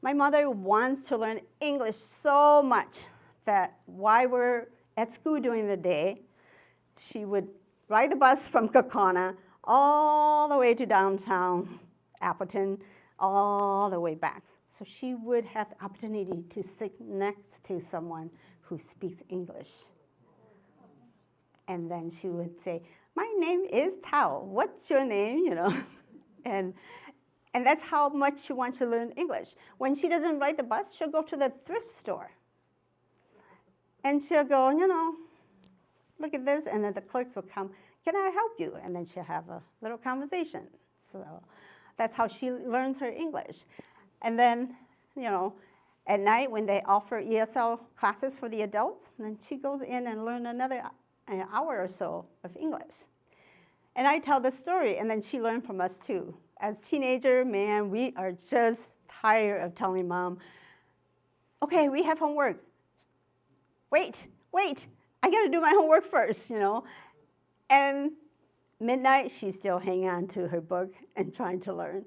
My mother wants to learn English so much that while we're at school during the day, she would ride the bus from Kaukauna all the way to downtown Appleton, all the way back. So she would have the opportunity to sit next to someone who speaks English. And then she would say, my name is Tao. What's your name? And that's how much she wants to learn English. When she doesn't ride the bus, she'll go to the thrift store. And she'll go, look at this. And then the clerks will come, can I help you? And then she'll have a little conversation. So that's how she learns her English. And then, at night when they offer ESL classes for the adults, then she goes in and learns another an hour or so of English. And I tell this story, and then she learned from us too. As teenager, man, we are just tired of telling mom, okay, we have homework. Wait, I gotta do my homework first, And midnight, she's still hanging on to her book and trying to learn.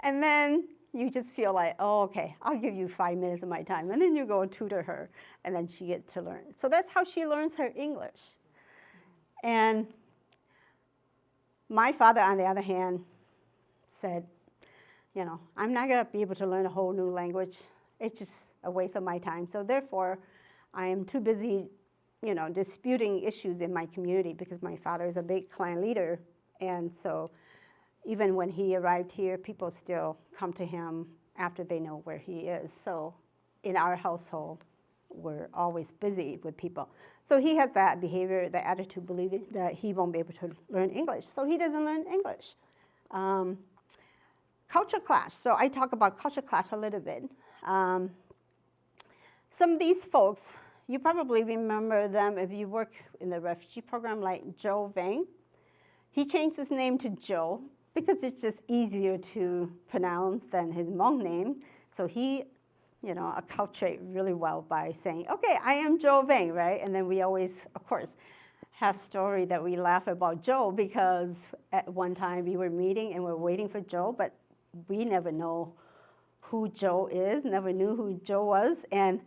And then you just feel like, oh, okay, I'll give you 5 minutes of my time. And then you go tutor her, and then she gets to learn. So that's how she learns her English. And my father, on the other hand, said, I'm not going to be able to learn a whole new language. It's just a waste of my time. So therefore, I am too busy, disputing issues in my community because my father is a big clan leader. And so even when he arrived here, people still come to him after they know where he is. So in our household, we're always busy with people. So he has that behavior, the attitude, believing that he won't be able to learn English. So he doesn't learn English. Culture clash. So I talk about culture clash a little bit. Some of these folks, you probably remember them if you work in the refugee program, like Joe Vang. He changed his name to Joe because it's just easier to pronounce than his Hmong name. So he, acculturate really well by saying, okay, I am Joe Vang, right? And then we always, of course, have story that we laugh about Joe because at one time we were meeting and we're waiting for Joe, but we never know who Joe is, never knew who Joe was. And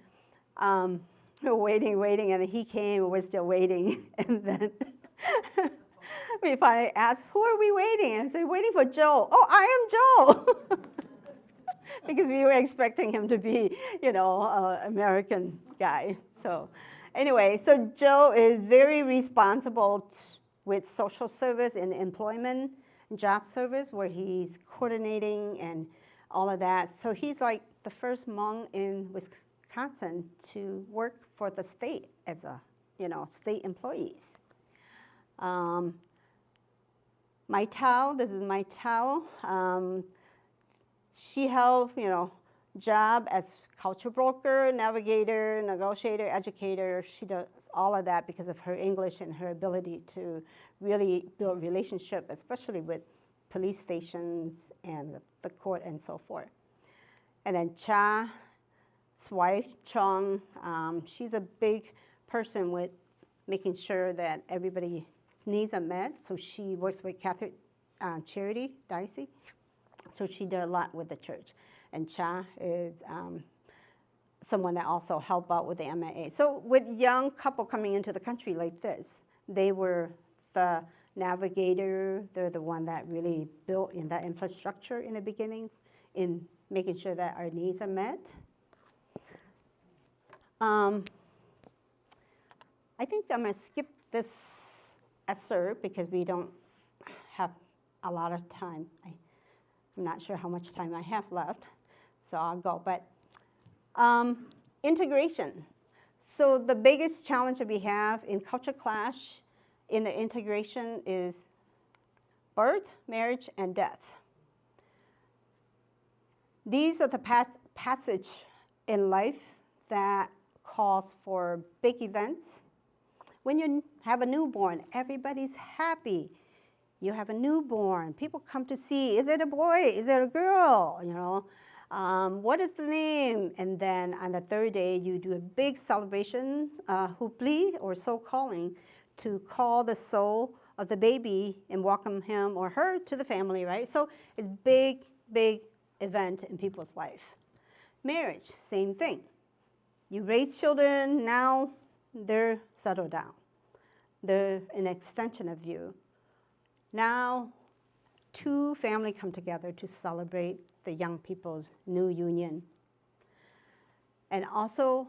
we're waiting, and he came, and we're still waiting. And then we finally asked, who are we waiting? And I said, waiting for Joe. Oh, I am Joe. Because we were expecting him to be, an American guy. So anyway, so Joe is very responsible with social service and employment, job service, where he's coordinating and all of that. So he's like the first Hmong in Wisconsin to work for the state as a, state employees. Mai Tao, this is Mai Tao. She held, job as culture broker, navigator, negotiator, educator. She does all of that because of her English and her ability to really build relationship, especially with police stations and the court and so forth. And then Cha's wife, Chong, she's a big person with making sure that everybody's needs are met. So she works with Catholic Charity Diocese. So she did a lot with the church. And Cha is someone that also helped out with the MIA. So with young couple coming into the country like this, they were the navigator. They're the one that really built in that infrastructure in the beginning in making sure that our needs are met. I think I'm going to skip this excerpt because we don't have a lot of time. I'm not sure how much time I have left, so I'll go. But integration. So the biggest challenge that we have in culture clash in the integration is birth, marriage, and death. These are the passage in life that calls for big events. When you have a newborn, everybody's happy. You have a newborn. People come to see, is it a boy? Is it a girl? What is the name? And then on the third day, you do a big celebration, hupli, or soul calling, to call the soul of the baby and welcome him or her to the family, right? So it's big, big event in people's life. Marriage, same thing. You raise children, now they're settled down. They're an extension of you. Now, two families come together to celebrate the young people's new union. And also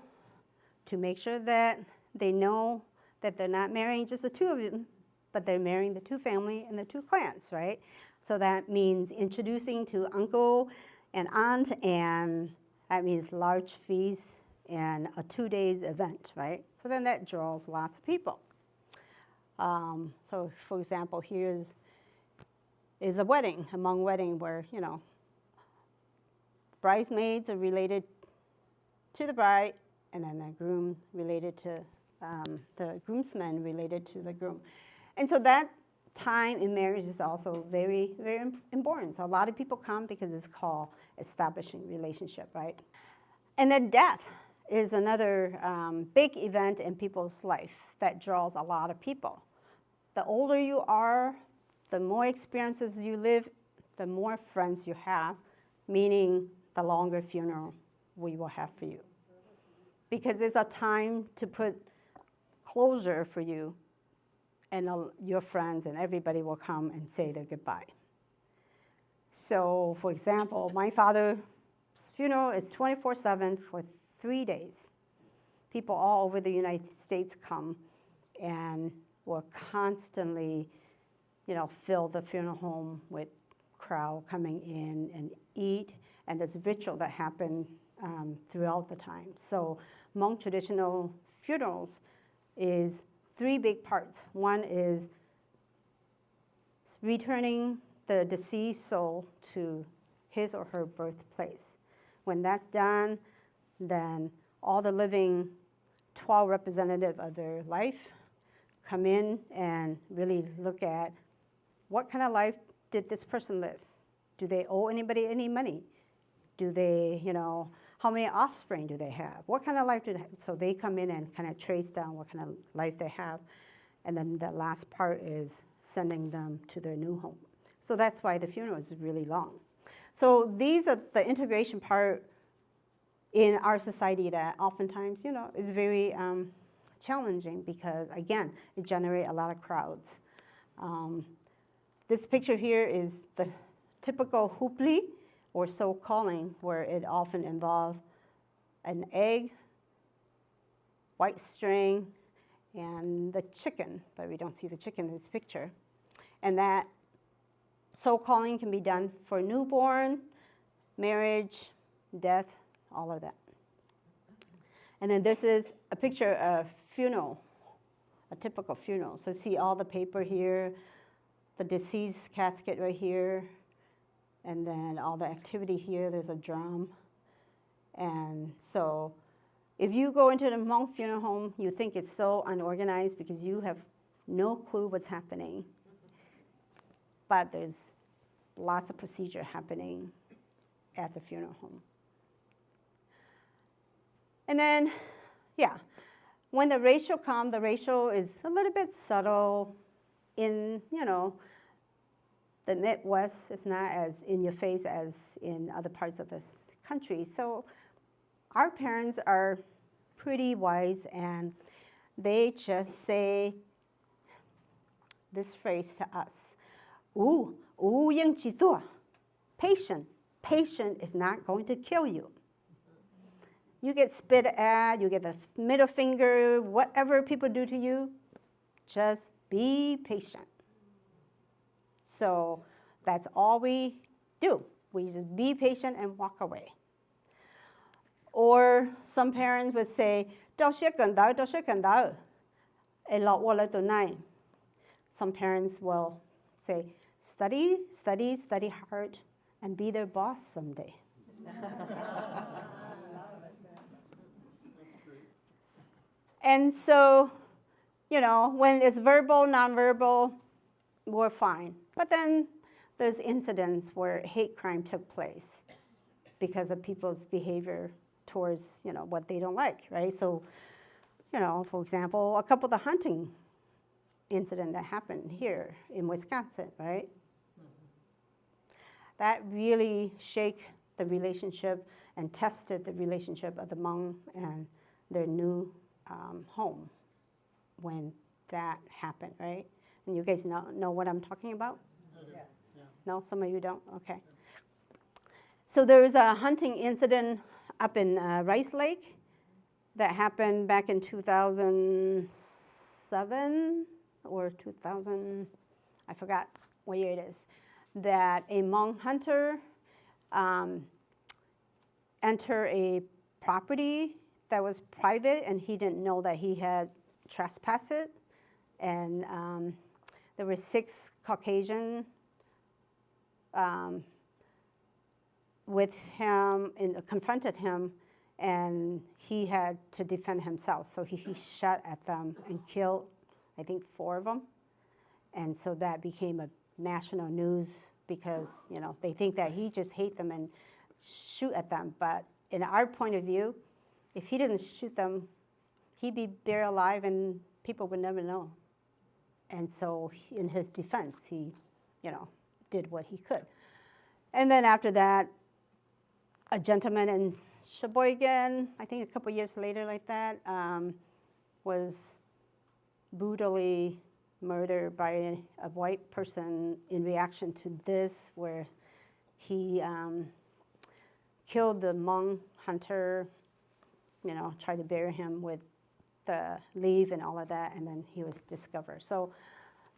to make sure that they know that they're not marrying just the two of them, but they're marrying the two families and the two clans, right? So that means introducing to uncle and aunt, and that means large feast and a 2-day event, right? So then that draws lots of people. So for example, here is a wedding, a Hmong wedding where, bridesmaids are related to the bride, and then the groom related to, the groomsmen related to the groom. And so that time in marriage is also very, very important. So a lot of people come because it's called establishing relationship, right? And then death is another big event in people's life that draws a lot of people. The older you are, the more experiences you live, the more friends you have, meaning the longer funeral we will have for you. Because it's a time to put closure for you, and your friends and everybody will come and say their goodbye. So, for example, my father's funeral is 24/7 for 3 days. People all over the United States come and will constantly, fill the funeral home with crowd coming in and eat, and there's a ritual that happens throughout the time. So Hmong traditional funerals is 3 big parts. One is returning the deceased soul to his or her birthplace. When that's done, then all the living 12 representatives of their life come in and really look at what kind of life did this person live? Do they owe anybody any money? Do they, how many offspring do they have? What kind of life do they have? So they come in and kind of trace down what kind of life they have. And then the last part is sending them to their new home. So that's why the funeral is really long. So these are the integration part in our society that oftentimes, is very challenging because, again, it generates a lot of crowds. This picture here is the typical hupli, or soul calling, where it often involves an egg, white string, and the chicken, but we don't see the chicken in this picture. And that soul calling can be done for newborn, marriage, death, all of that. And then this is a picture of funeral, a typical funeral. So see all the paper here, the deceased casket right here, and then all the activity here, there's a drum. And so if you go into the Hmong funeral home, you think it's so unorganized because you have no clue what's happening. But there's lots of procedure happening at the funeral home. And then, when the ratio comes, the ratio is a little bit subtle. In, the Midwest, it's not as in your face as in other parts of this country. So our parents are pretty wise, and they just say this phrase to us: patient. Patient is not going to kill you. You get spit at, you get the middle finger, whatever people do to you, just be patient. So that's all we do. We just be patient and walk away. Or some parents would say, some parents will say, study hard, and be their boss someday. And so, when it's verbal, nonverbal, we're fine. But then there's incidents where hate crime took place because of people's behavior towards, what they don't like, right? So, for example, a couple of the hunting incident that happened here in Wisconsin, right? That really shake the relationship and tested the relationship of the Hmong and their new home when that happened, right? And you guys know what I'm talking about? Yeah. No, some of you don't? Okay. So there was a hunting incident up in Rice Lake that happened back in 2007 or 2000, I forgot what year it is, that a Hmong hunter entered a property that was private, and he didn't know that he had trespassed it. And there were 6 Caucasian with him and confronted him, and he had to defend himself. So he shot at them and killed, I think, 4 of them. And so that became a national news because, they think that he just hate them and shoot at them. But in our point of view, if he didn't shoot them, he'd be buried alive and people would never know. And so in his defense, he, did what he could. And then after that, a gentleman in Sheboygan, I think a couple years later like that, was brutally murdered by a white person in reaction to this, where he killed the Hmong hunter, tried to bury him with the leaf and all of that, and then he was discovered. So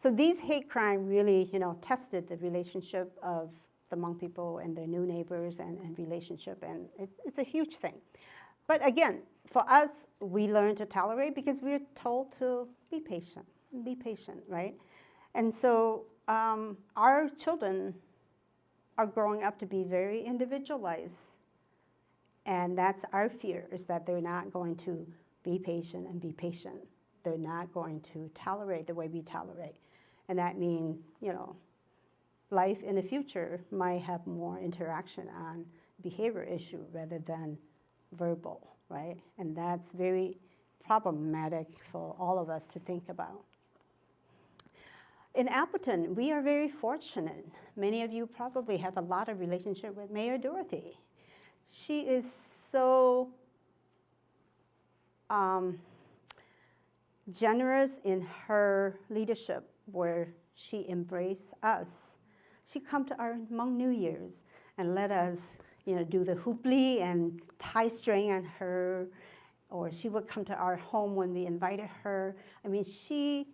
these hate crime really, tested the relationship of the Hmong people and their new neighbors and relationship, and it's a huge thing. But again, for us, we learn to tolerate because we're told to be patient, right? And so our children are growing up to be very individualized, and that's our fear, is that they're not going to be patient and be patient. They're not going to tolerate the way we tolerate. And that means, life in the future might have more interaction on behavior issue rather than verbal, right? And that's very problematic for all of us to think about. In Appleton, we are very fortunate. Many of you probably have a lot of relationship with Mayor Dorothy. She is so generous in her leadership, where she embraced us. She come to our Hmong New Year's and let us, do the hoopli and tie string on her, or she would come to our home when we invited her. I mean, she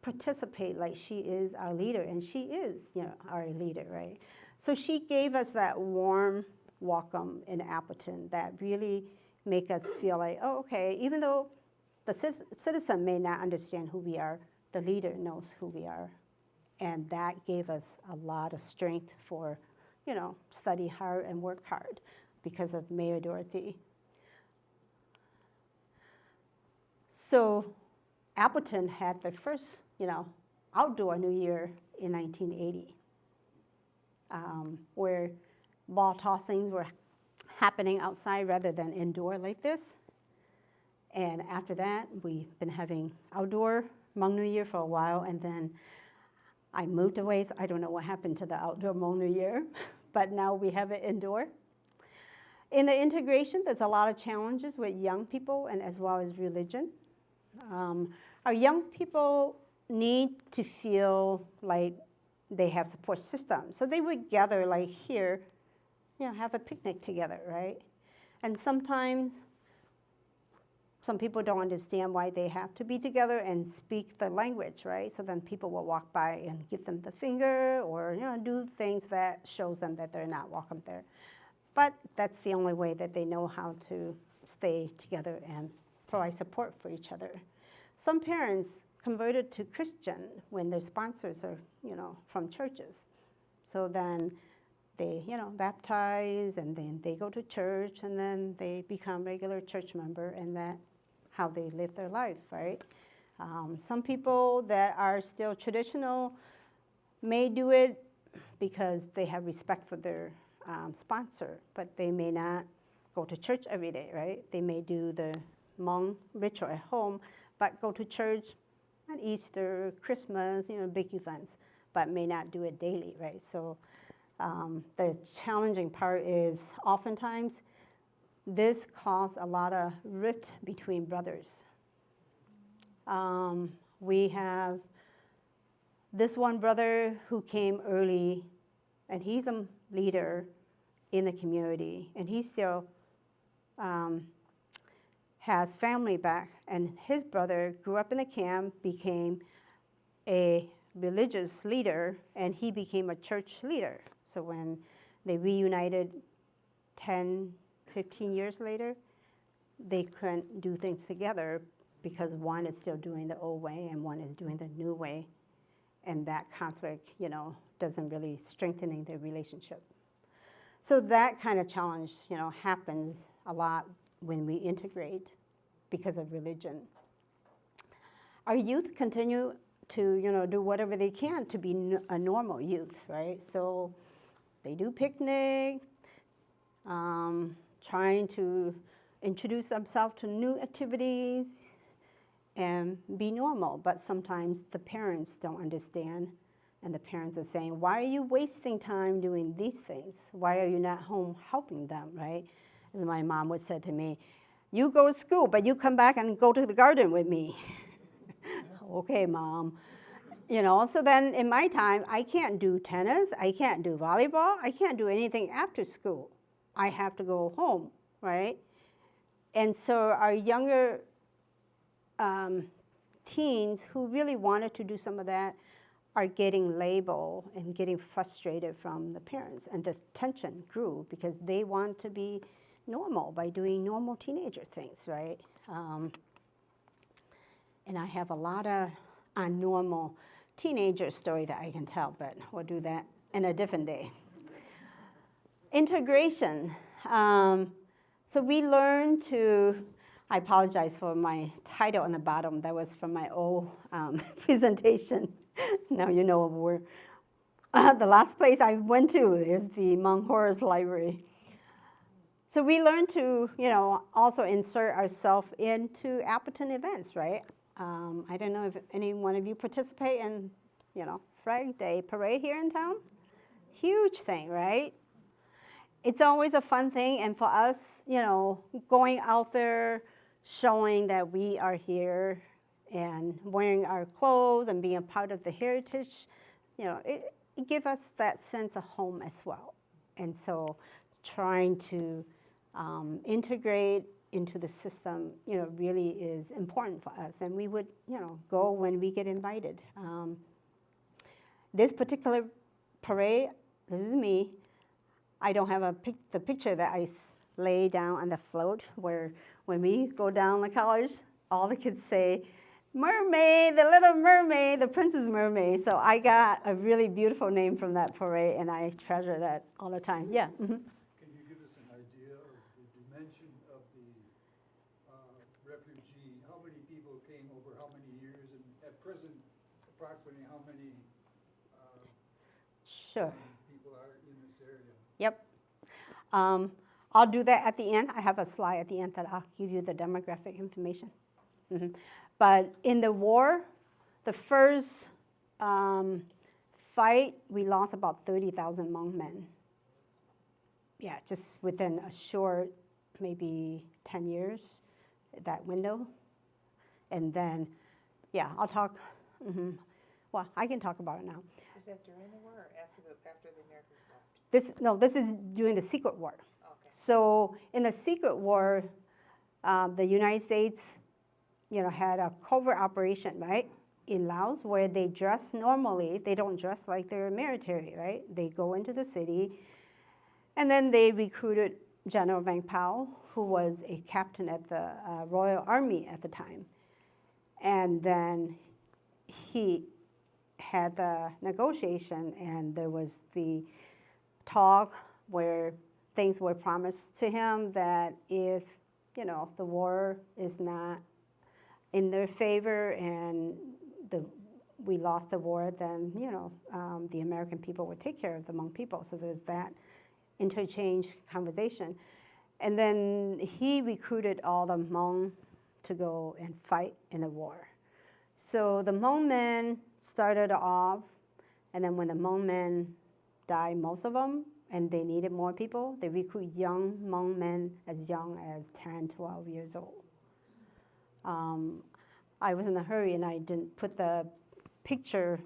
participate like she is our leader, and she is, our leader, right? So she gave us that warm welcome in Appleton that really make us feel like, oh, okay, even though the citizen may not understand who we are, the leader knows who we are. And that gave us a lot of strength for, study hard and work hard because of Mayor Dorothy. So Appleton had the first, outdoor New Year in 1980, where ball tossings were happening outside rather than indoor like this. And after that, we've been having outdoor Hmong New Year for a while, and then I moved away, so I don't know what happened to the outdoor Hmong New Year, but now we have it indoor. In the integration, there's a lot of challenges with young people and as well as religion. Our young people need to feel like they have support systems. So they would gather like here, have a picnic together, right? And sometimes some people don't understand why they have to be together and speak the language, right? So then people will walk by and give them the finger or do things that shows them that they're not welcome there. But that's the only way that they know how to stay together and provide support for each other. Some parents converted to Christian when their sponsors are, from churches. So then they, baptize, and then they go to church, and then they become regular church member, and that's how they live their life, right? Some people that are still traditional may do it because they have respect for their sponsor, but they may not go to church every day, right? They may do the Hmong ritual at home, but go to church on Easter, Christmas, big events, but may not do it daily, right? So the challenging part is oftentimes this causes a lot of rift between brothers. We have this one brother who came early, and he's a leader in the community, and he still has family back, and his brother grew up in the camp, became a religious leader, and he became a church leader. So when they reunited 10, 15 years later, they couldn't do things together because one is still doing the old way and one is doing the new way. And that conflict, doesn't really strengthening their relationship. So that kind of challenge, happens a lot when we integrate because of religion. Our youth continue to, do whatever they can to be a normal youth, right? So they do picnic, trying to introduce themselves to new activities and be normal, but sometimes the parents don't understand And the parents are saying, why are you wasting time doing these things? Why are you not home helping them, right? As my mom would say to me, you go to school, but you come back and go to the garden with me. Okay, Mom. You know, so then in my time, I can't do tennis, I can't do volleyball, I can't do anything after school. I have to go home, right? And so our younger teens who really wanted to do some of that are getting labeled and getting frustrated from the parents. And the tension grew because they want to be normal by doing normal teenager things, right? And I have a lot of unnormal teenager story that I can tell, but we'll do that in a different day. Integration. So we learn to, I apologize for my title on the bottom. That was from my old presentation. Now you know where. The last place I went to is the Hmong Horrors Library. So we learn to, you know, also insert ourselves into Appleton events, right? I don't know if any one of you participate in, you know, Flag Day Parade here in town. Huge thing, right? It's always a fun thing, and for us, you know, going out there, showing that we are here and wearing our clothes and being a part of the heritage, you know, it gives us that sense of home as well. And so trying to integrate into the system, you know, really is important for us. And we would, you know, go when we get invited. This particular parade, this is me. I don't have the picture that I lay down on the float where when we go down the college, all the kids say, mermaid, the little mermaid, the princess mermaid. So I got a really beautiful name from that parade, and I treasure that all the time. Yeah. Mm-hmm. Can you give us an idea of the dimension of the refugee? How many people came over how many years, and at present, approximately how many Sure. people are in this area? Yep. I'll do that at the end. I have a slide at the end that I'll give you the demographic information. Mm-hmm. But in the war, the first fight, we lost about 30,000 Hmong men. Yeah, just within a short, maybe 10 years, that window. And then, yeah, I'll talk. Mm-hmm. Well, I can talk about it now. Was that during the war or after the Americans left? This is during the Secret War. Okay. So in the Secret War, the United States, you know, had a covert operation, right, in Laos where they dress normally. They don't dress like they're military, right? They go into the city, and then they recruited General Vang Pao, who was a captain at the Royal Army at the time. And then he had the negotiation, and there was the talk where things were promised to him that if, you know, the war is not in their favor and we lost the war, then, you know, the American people would take care of the Hmong people. So there's that interchange conversation. And then he recruited all the Hmong to go and fight in the war. So the Hmong men started off, and then when the Hmong men died, most of them, and they needed more people, they recruit young Hmong men as young as 10, 12 years old. I was in a hurry and I didn't put the picture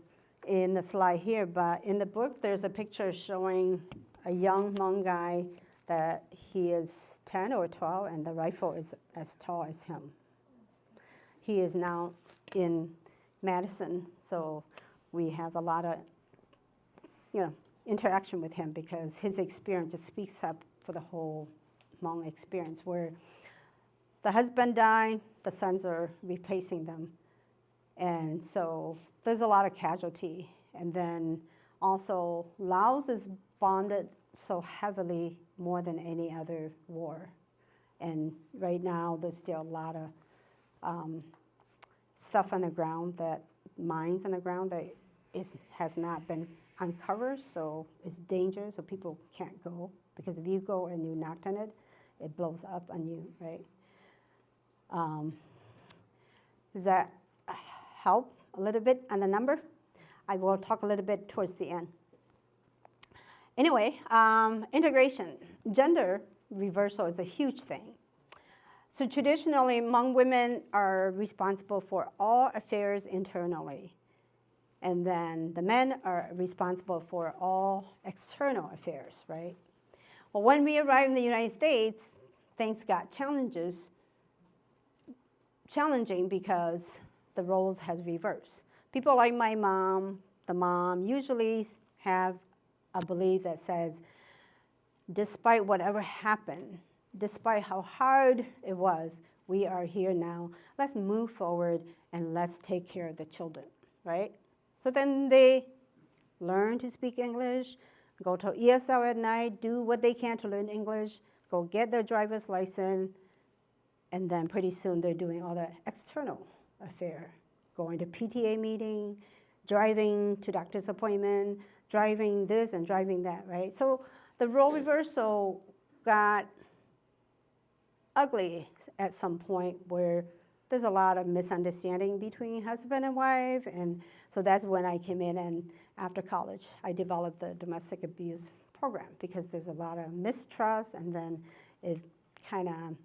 in the slide here, but in the book there's a picture showing a young Hmong guy that he is 10 or 12 and the rifle is as tall as him. He is now in Madison, so we have a lot of, you know, interaction with him because his experience just speaks up for the whole Hmong experience where the husband died, the sons are replacing them. And so there's a lot of casualty. And then also Laos is bombed so heavily more than any other war. And right now there's still a lot of stuff on the ground, that mines on the ground that has not been uncovered, so it's dangerous, so people can't go. Because if you go and you knock on it, it blows up on you, right? Does that help a little bit on the number? I will talk a little bit towards the end. Anyway, integration. Gender reversal is a huge thing. So traditionally, Hmong women are responsible for all affairs internally. And then the men are responsible for all external affairs, right? Well, when we arrived in the United States, things got challenging because the roles has reversed. People like my mom, the mom, usually have a belief that says, despite whatever happened, despite how hard it was, we are here now. Let's move forward and let's take care of the children, right? So then they learn to speak English, go to ESL at night, do what they can to learn English, go get their driver's license, and then pretty soon they're doing all the external affair, going to PTA meeting, driving to doctor's appointment, driving this and driving that, right? So the role reversal got ugly at some point where there's a lot of misunderstanding between husband and wife, and so that's when I came in, and after college, I developed the domestic abuse program because there's a lot of mistrust, and then it kind of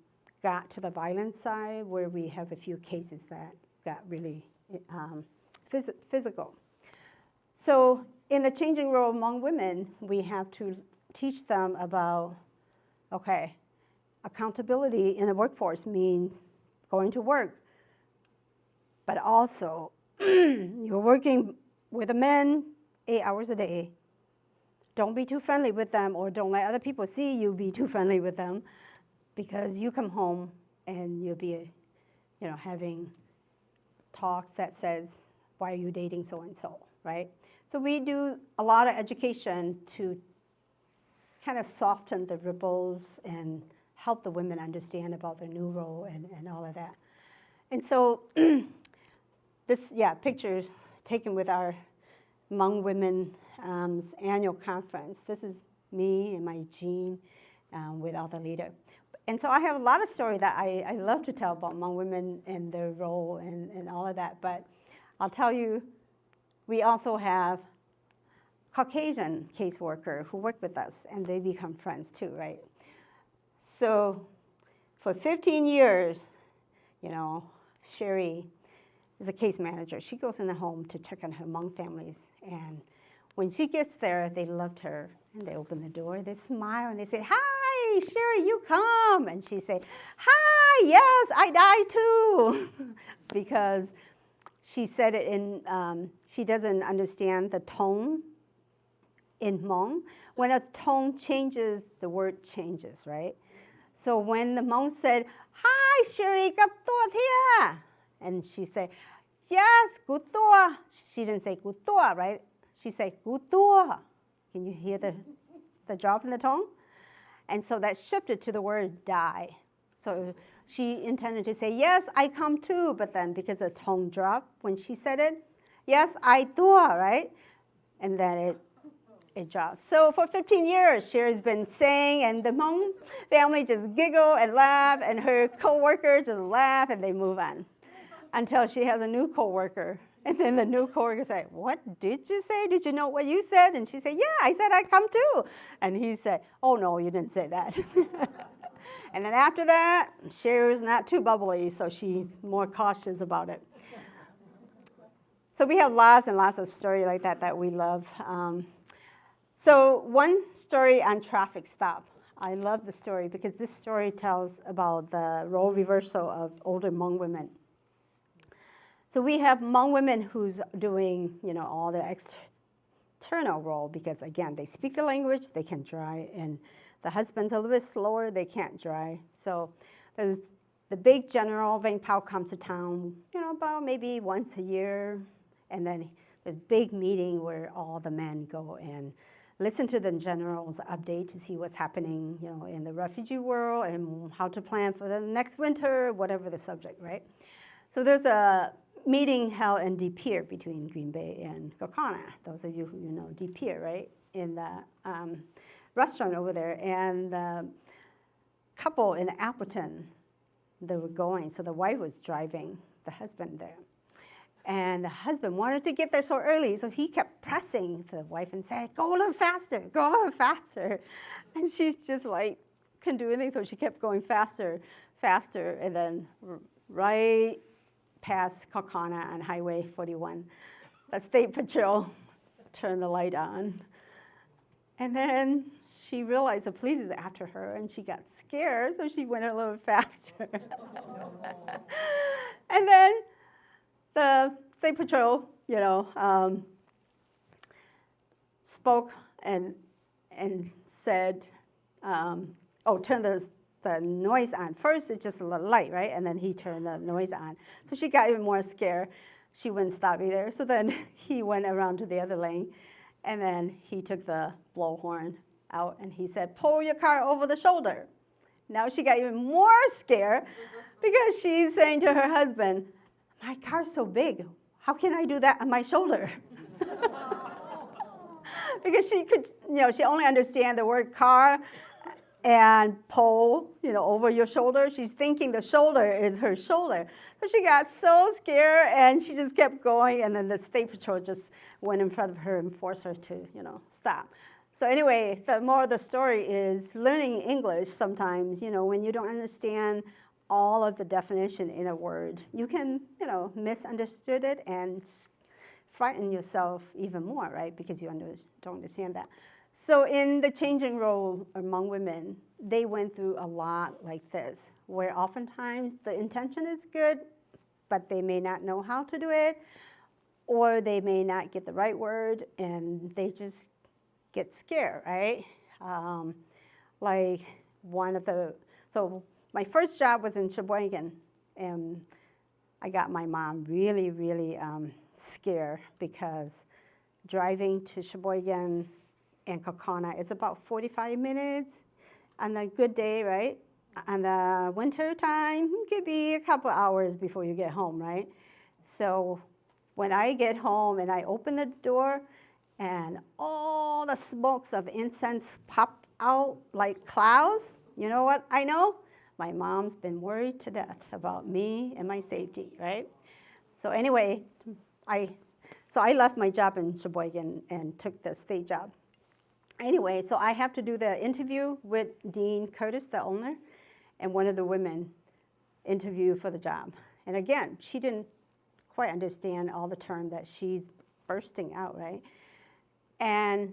got to the violence side where we have a few cases that got really physical. So in the changing role among women, we have to teach them about, okay, accountability in the workforce means going to work, but also you're working with the men 8 hours a day. Don't be too friendly with them, or don't let other people see you be too friendly with them, because you come home and you'll be, having talks that says, why are you dating so-and-so, right? So we do a lot of education to kind of soften the ripples and help the women understand about their new role and all of that. And so pictures taken with our Hmong Women's annual conference. This is me and my jean with all the leaders. And so I have a lot of stories that I love to tell about Hmong women and their role and all of that. But I'll tell you, we also have Caucasian caseworker who work with us, and they become friends too, right? So for 15 years, Sherry is a case manager. She goes in the home to check on her Hmong families. And when she gets there, they loved her. And they open the door, they smile, and they say, hi, Sherry, you come. And she say, hi, yes, I die too. Because she said it in, she doesn't understand the tone in Hmong. When a tone changes, the word changes, right? So when the Hmong said, hi, Sherry, got here. And she said, yes, gutua. She didn't say gutua, right? She said gutua. Can you hear the drop in the tone? And so that shifted to the word die. So she intended to say, yes, I come too. But then because the tone dropped when she said it, yes, I tua, right? And then it dropped. So for 15 years, Sherry's been saying, and the Hmong family just giggle and laugh, and her coworkers just laugh, and they move on. Until she has a new coworker. And then the new coworker said, what did you say? Did you know what you said? And she said, yeah, I said I come too. And he said, oh, no, you didn't say that. And then after that, Sherry's not too bubbly, so she's more cautious about it. So we have lots and lots of stories like that we love. So one story on traffic stop. I love the story because this story tells about the role reversal of older Hmong women. So we have Hmong women who's doing, all the external role because, again, they speak the language, they can drive, and the husband's a little bit slower, they can't drive. So there's the big general, Vang Pao comes to town, about maybe once a year, and then there's a big meeting where all the men go and listen to the general's update to see what's happening, in the refugee world and how to plan for the next winter, whatever the subject, right? So there's a meeting held in De Pere between Green Bay and Kaukauna. Those of you who know De Pere, right? In the restaurant over there. And the couple in Appleton, they were going. So the wife was driving the husband there. And the husband wanted to get there so early, so he kept pressing the wife and saying, go a little faster, go a little faster. And she's just like, couldn't do anything, so she kept going faster, faster, and then right past Kaukauna on Highway 41, the state patrol turned the light on. And then she realized the police is after her, and she got scared, so she went a little faster. And then the state patrol, spoke and said, turn the noise on. First, it's just a little light, right? And then he turned the noise on. So she got even more scared. She wouldn't stop either. So then he went around to the other lane, and then he took the blowhorn out, and he said, pull your car over the shoulder. Now she got even more scared because she's saying to her husband, my car's so big, how can I do that on my shoulder? Because she could, she only understand the word car and pull, over your shoulder. She's thinking the shoulder is her shoulder. So she got so scared, and she just kept going, and then the state patrol just went in front of her and forced her to, stop. So anyway, the moral of the story is learning English sometimes, when you don't understand all of the definition in a word, you can, misunderstood it and frighten yourself even more, right? Because you don't understand that. So in the changing role among women, they went through a lot like this, where oftentimes the intention is good, but they may not know how to do it, or they may not get the right word, and they just get scared, right? So my first job was in Sheboygan, and I got my mom really, really scared because driving to Sheboygan and Kaukauna is about 45 minutes on a good day, right? On the winter time, it could be a couple hours before you get home, right? So when I get home and I open the door and all the smokes of incense pop out like clouds, you know what I know? My mom's been worried to death about me and my safety, right? So anyway, I left my job in Sheboygan and took the state job. Anyway, so I have to do the interview with Dean Curtis, the owner, and one of the women interview for the job. And again, she didn't quite understand all the term that she's bursting out, right? And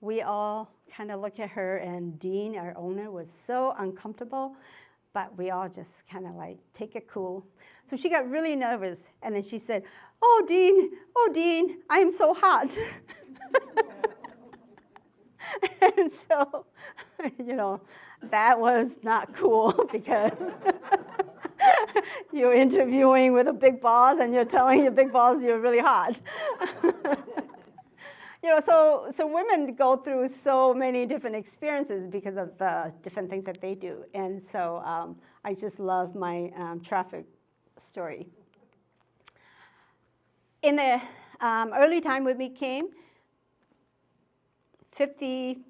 we all kind of looked at her, and Dean, our owner, was so uncomfortable, but we all just kind of like, take it cool. So she got really nervous, and then she said, oh, Dean, I am so hot. And so, that was not cool because you're interviewing with a big boss and you're telling your big boss you're really hot. So women go through so many different experiences because of the different things that they do. And so I just love my traffic story. In the early time when we came, 50%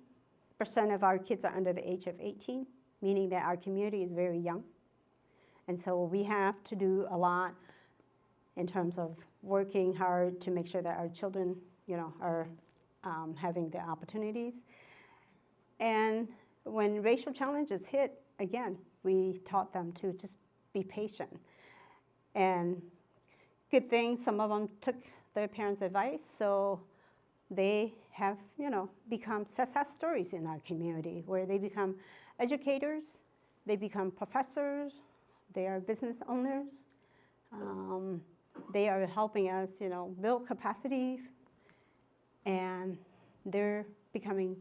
of our kids are under the age of 18, meaning that our community is very young. And so we have to do a lot in terms of working hard to make sure that our children, are having the opportunities. And when racial challenges hit, again, we taught them to just be patient. And good thing, some of them took their parents' advice, so they have, become success stories in our community where they become educators, they become professors, they are business owners. They are helping us, build capacity, and they're becoming,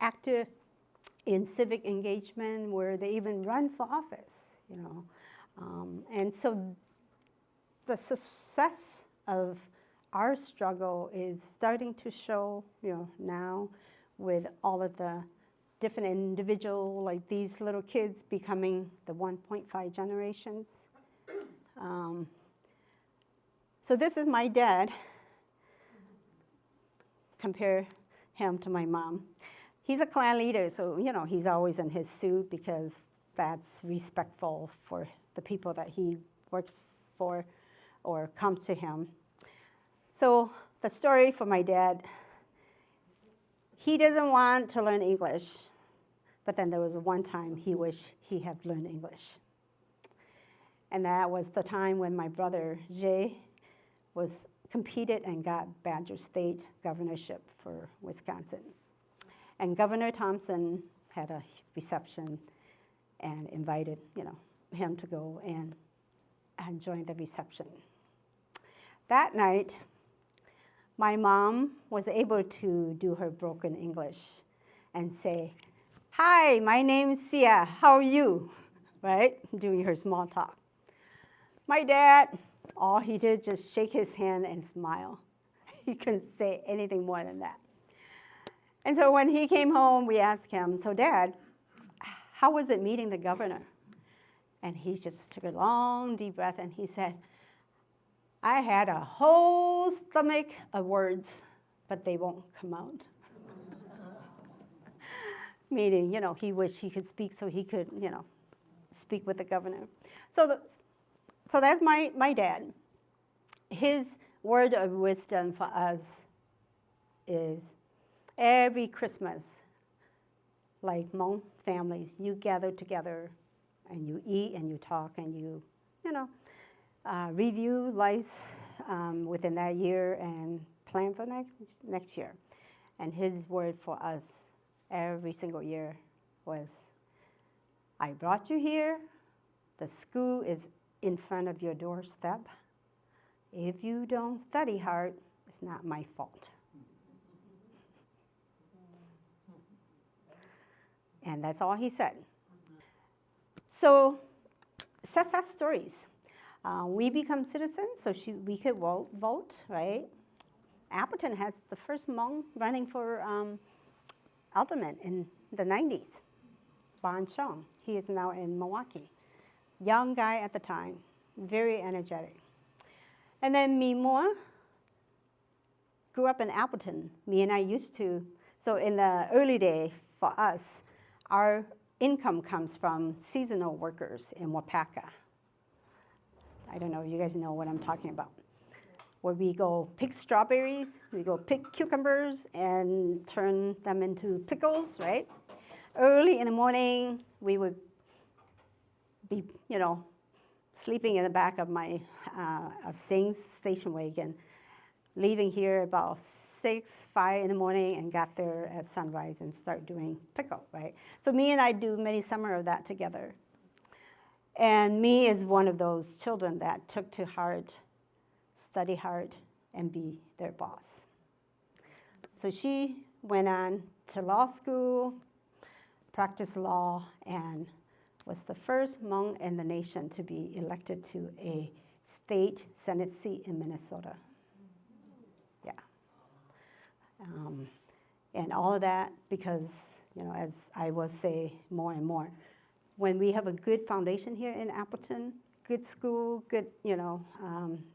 active in civic engagement where they even run for office, And so the success of our struggle is starting to show, now with all of the different individual, like these little kids becoming the 1.5 generations. So this is my dad. Compare him to my mom. He's a clan leader, so, he's always in his suit because that's respectful for the people that he worked for. or comes to him. So the story for my dad, he doesn't want to learn English, but then there was one time he wished he had learned English. And that was the time when my brother, Jay, was competed and got Badger State governorship for Wisconsin. And Governor Thompson had a reception and invited, him to go and join the reception. That night, my mom was able to do her broken English and say, "Hi, my name's Sia, how are you?" Right? Doing her small talk. My dad, all he did just shake his hand and smile. He couldn't say anything more than that. And so when he came home, we asked him, "So Dad, how was it meeting the governor?" And he just took a long, deep breath and he said, "I had a whole stomach of words, but they won't come out." Meaning, he wished he could speak so he could, speak with the governor. So that's my dad. His word of wisdom for us is every Christmas, like Hmong families, you gather together and you eat and you talk and you review lives within that year and plan for next year. And his word for us every single year was, "I brought you here. The school is in front of your doorstep. If you don't study hard, it's not my fault." And that's all he said. So, success stories. We become citizens, so we could vote, right? Appleton has the first Hmong running for alderman in the 90s. Ban Chong. He is now in Milwaukee. Young guy at the time, very energetic. And then me more, grew up in Appleton. Me and I used to, so in the early day for us, our income comes from seasonal workers in Wapaka. I don't know if you guys know what I'm talking about. Where we go pick strawberries, we go pick cucumbers and turn them into pickles, right? Early in the morning, we would be, sleeping in the back of my of Sing's station wagon, leaving here about 5 in the morning and got there at sunrise and start doing pickle, right? So me and I do many summer of that together. And me is one of those children that took to heart, study hard, and be their boss. So she went on to law school, practiced law, and was the first Hmong in the nation to be elected to a state Senate seat in Minnesota. Yeah. And all of that because, as I will say more and more, when we have a good foundation here in Appleton, good school, good,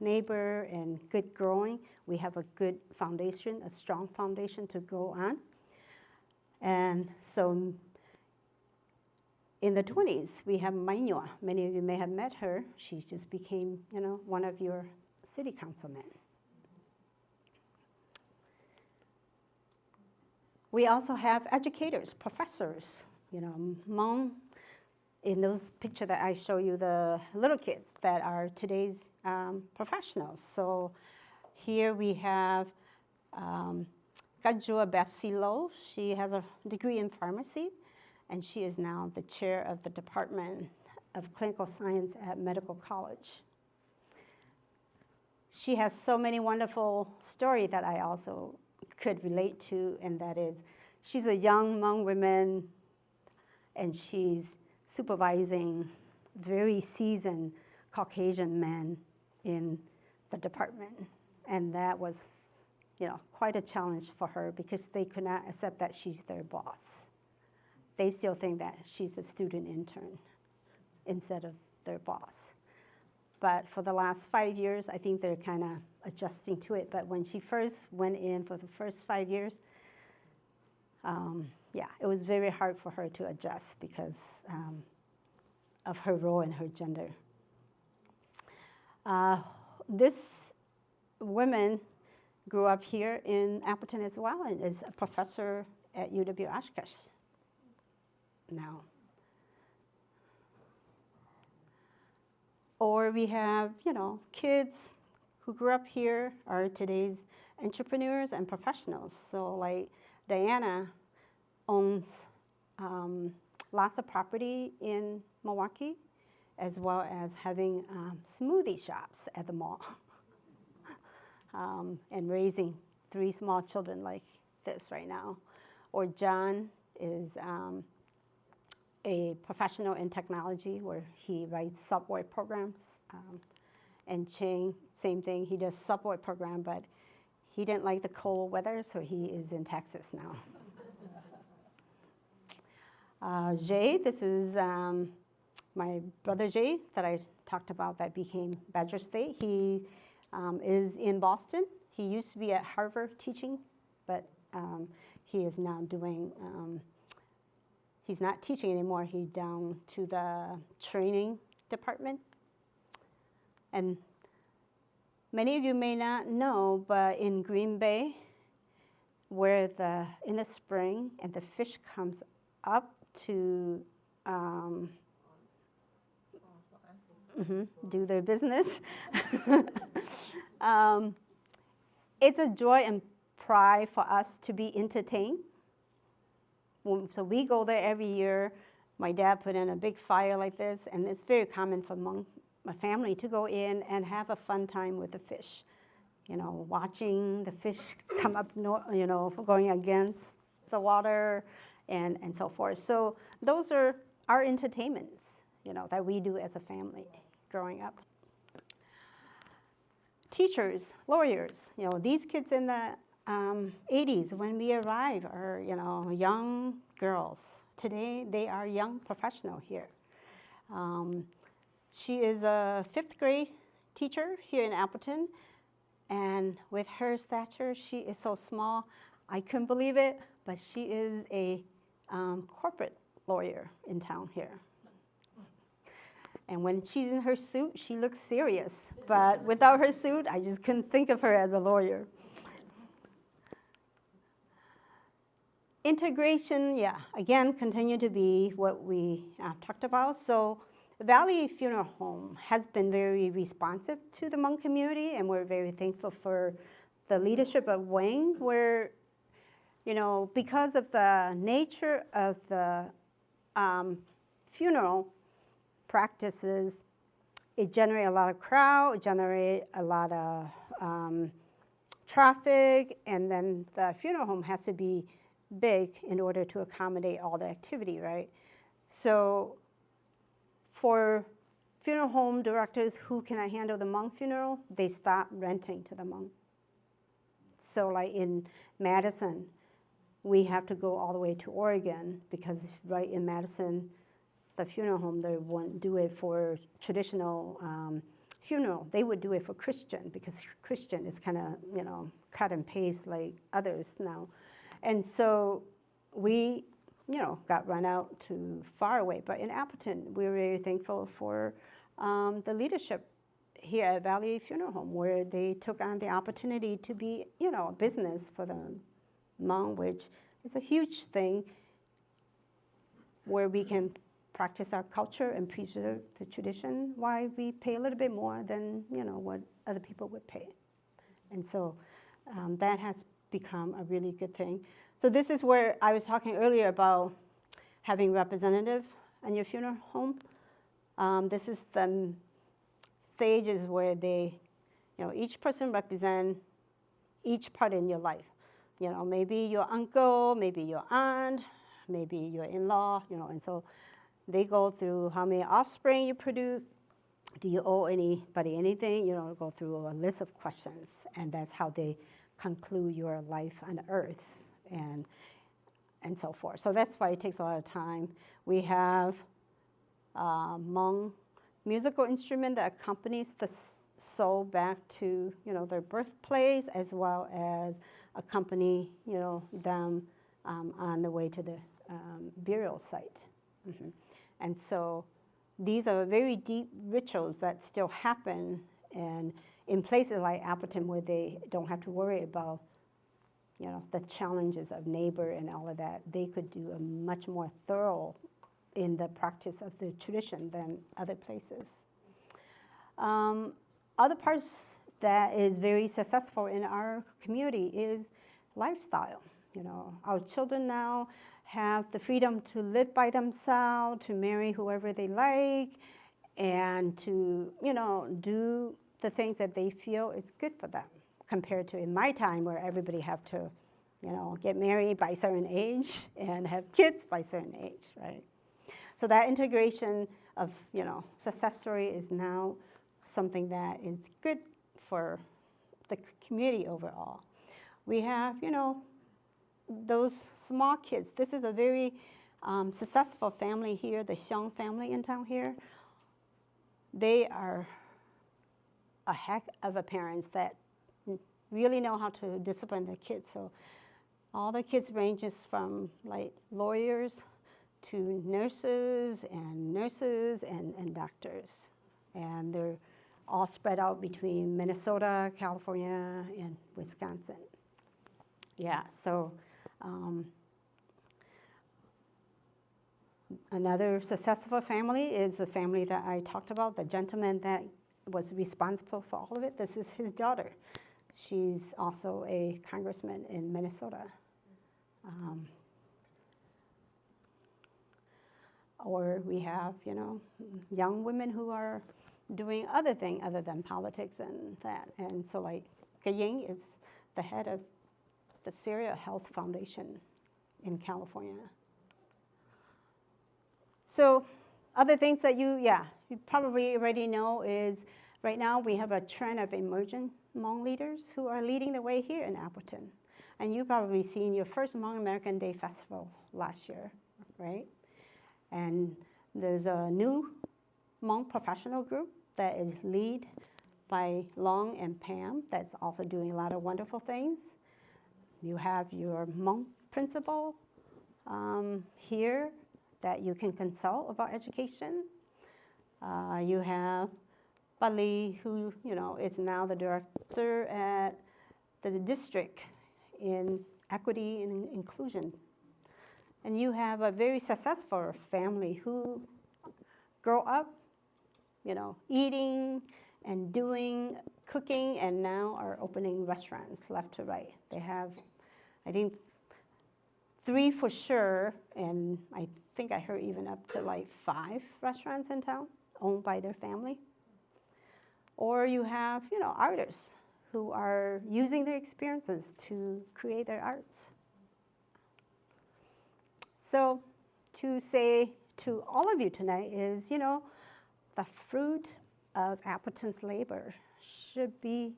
neighbor, and good growing, we have a good foundation, a strong foundation to go on. And so in the 20s, we have Mainua. Many of you may have met her. She just became, one of your city councilmen. We also have educators, professors, Hmong. In those picture that I show you, the little kids that are today's professionals. So here we have Kajua Bapsilo. She has a degree in pharmacy, and she is now the chair of the Department of Clinical Science at Medical College. She has so many wonderful stories that I also could relate to, and that is, she's a young Hmong woman, and she's supervising very seasoned Caucasian men in the department. And that was, quite a challenge for her because they could not accept that she's their boss. They still think that she's a student intern instead of their boss. But for the last 5 years, I think they're kind of adjusting to it. But when she first went in for the first 5 years, it was very hard for her to adjust because of her role and her gender. this woman grew up here in Appleton as well and is a professor at UW Oshkosh now. Or we have, kids who grew up here are today's entrepreneurs and professionals. So like Diana owns lots of property in Milwaukee, as well as having smoothie shops at the mall and raising 3 small children like this right now. Or John is a professional in technology where he writes software programs. And Ching, same thing, he does software program, but he didn't like the cold weather, so he is in Texas now. Jay, this is my brother Jay that I talked about that became Badger State. He is in Boston. He used to be at Harvard teaching, but he is now doing, he's not teaching anymore. He's down to the training department. And many of you may not know, but in Green Bay, where in the spring and the fish comes up to do their business. It's a joy and pride for us to be entertained. So we go there every year. My dad put in a big fire like this, and it's very common for my family to go in and have a fun time with the fish. Watching the fish come up, going against the water and so forth. So those are our entertainments, that we do as a family growing up. Teachers, lawyers, these kids in the 80s when we arrived are, young girls. Today, they are young professional here. She is a 5th grade teacher here in Appleton, and with her stature, she is so small, I couldn't believe it, but she is a corporate lawyer in town here. And when she's in her suit, she looks serious, but without her suit, I just couldn't think of her as a lawyer. Integration, again, continue to be what we talked about. So Valley Funeral Home has been very responsive to the Hmong community, and we're very thankful for the leadership of Wayne, where, because of the nature of the funeral practices, it generates a lot of crowd, it generates a lot of traffic, and then the funeral home has to be big in order to accommodate all the activity, right? So for funeral home directors who cannot handle the Hmong funeral, they stop renting to the Hmong. So like in Madison, we have to go all the way to Oregon because right in Madison, the funeral home, they won't do it for traditional funeral. They would do it for Christian because Christian is kind of, cut and paste like others now. And so we, got run out to far away. But in Appleton, we were very thankful for the leadership here at Valley Funeral Home, where they took on the opportunity to be, a business for the Hmong, which is a huge thing where we can practice our culture and preserve the tradition, why we pay a little bit more than, what other people would pay. And so that has become a really good thing. So this is where I was talking earlier about having representative in your funeral home. This is the stages where they, each person represents each part in your life. Maybe your uncle, maybe your aunt, maybe your in-law, and so they go through how many offspring you produce, do you owe anybody anything, go through a list of questions, and that's how they conclude your life on earth and so forth. So that's why it takes a lot of time. We have Hmong musical instrument that accompanies the soul back to their birthplace, as well as accompany them on the way to the burial site. And so these are very deep rituals that still happen And in places like Appleton where they don't have to worry about, the challenges of neighbor and all of that, they could do a much more thorough in the practice of the tradition than other places. Other parts that is very successful in our community is lifestyle. Our children now have the freedom to live by themselves, to marry whoever they like, and to, do the things that they feel is good for them, compared to in my time where everybody have to, get married by a certain age and have kids by a certain age, right? So that integration of, success story is now something that is good for the community overall. We have, those small kids. This is a very successful family here, the Xiong family in town here. They are a heck of a parents that really know how to discipline their kids. So all the kids ranges from like lawyers to nurses and doctors. And they're all spread out between Minnesota, California, and Wisconsin. Yeah, so another successful family is the family that I talked about, the gentleman that was responsible for all of it. This is his daughter. She's also a congressman in Minnesota. Or we have, young women who are doing other things other than politics and that. And so like Ying is the head of the Syria Health Foundation in California. So other things that you probably already know is right now we have a trend of emerging Hmong leaders who are leading the way here in Appleton. And you probably seen your first Hmong American Day Festival last year, right? And there's a new Hmong professional group that is led by Long and Pam that's also doing a lot of wonderful things. You have your Hmong principal here that you can consult about education. You have Bali, who is now the director at the district in equity and inclusion. And you have a very successful family who grow up, eating and doing cooking, and now are opening restaurants left to right. They have, I think, 3 for sure, and I think I heard even up to like 5 restaurants in town owned by their family. Or you have, artists who are using their experiences to create their arts. So to say to all of you tonight is, the fruit of Appleton's labor should be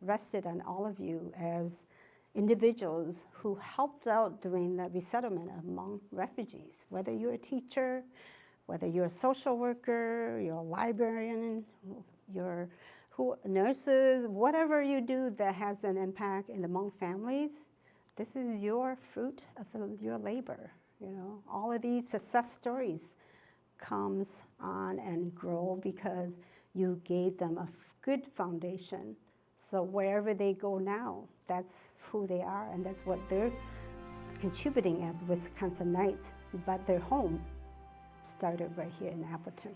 rested on all of you as individuals who helped out during the resettlement of Hmong refugees, whether you're a teacher, whether you're a social worker, you're a librarian, you're nurses, whatever you do that has an impact in the Hmong families, this is your fruit of your labor. All of these success stories comes on and grow because you gave them a good foundation. So wherever they go now, that's who they are, and that's what they're contributing as Wisconsinites. But their home started right here in Appleton.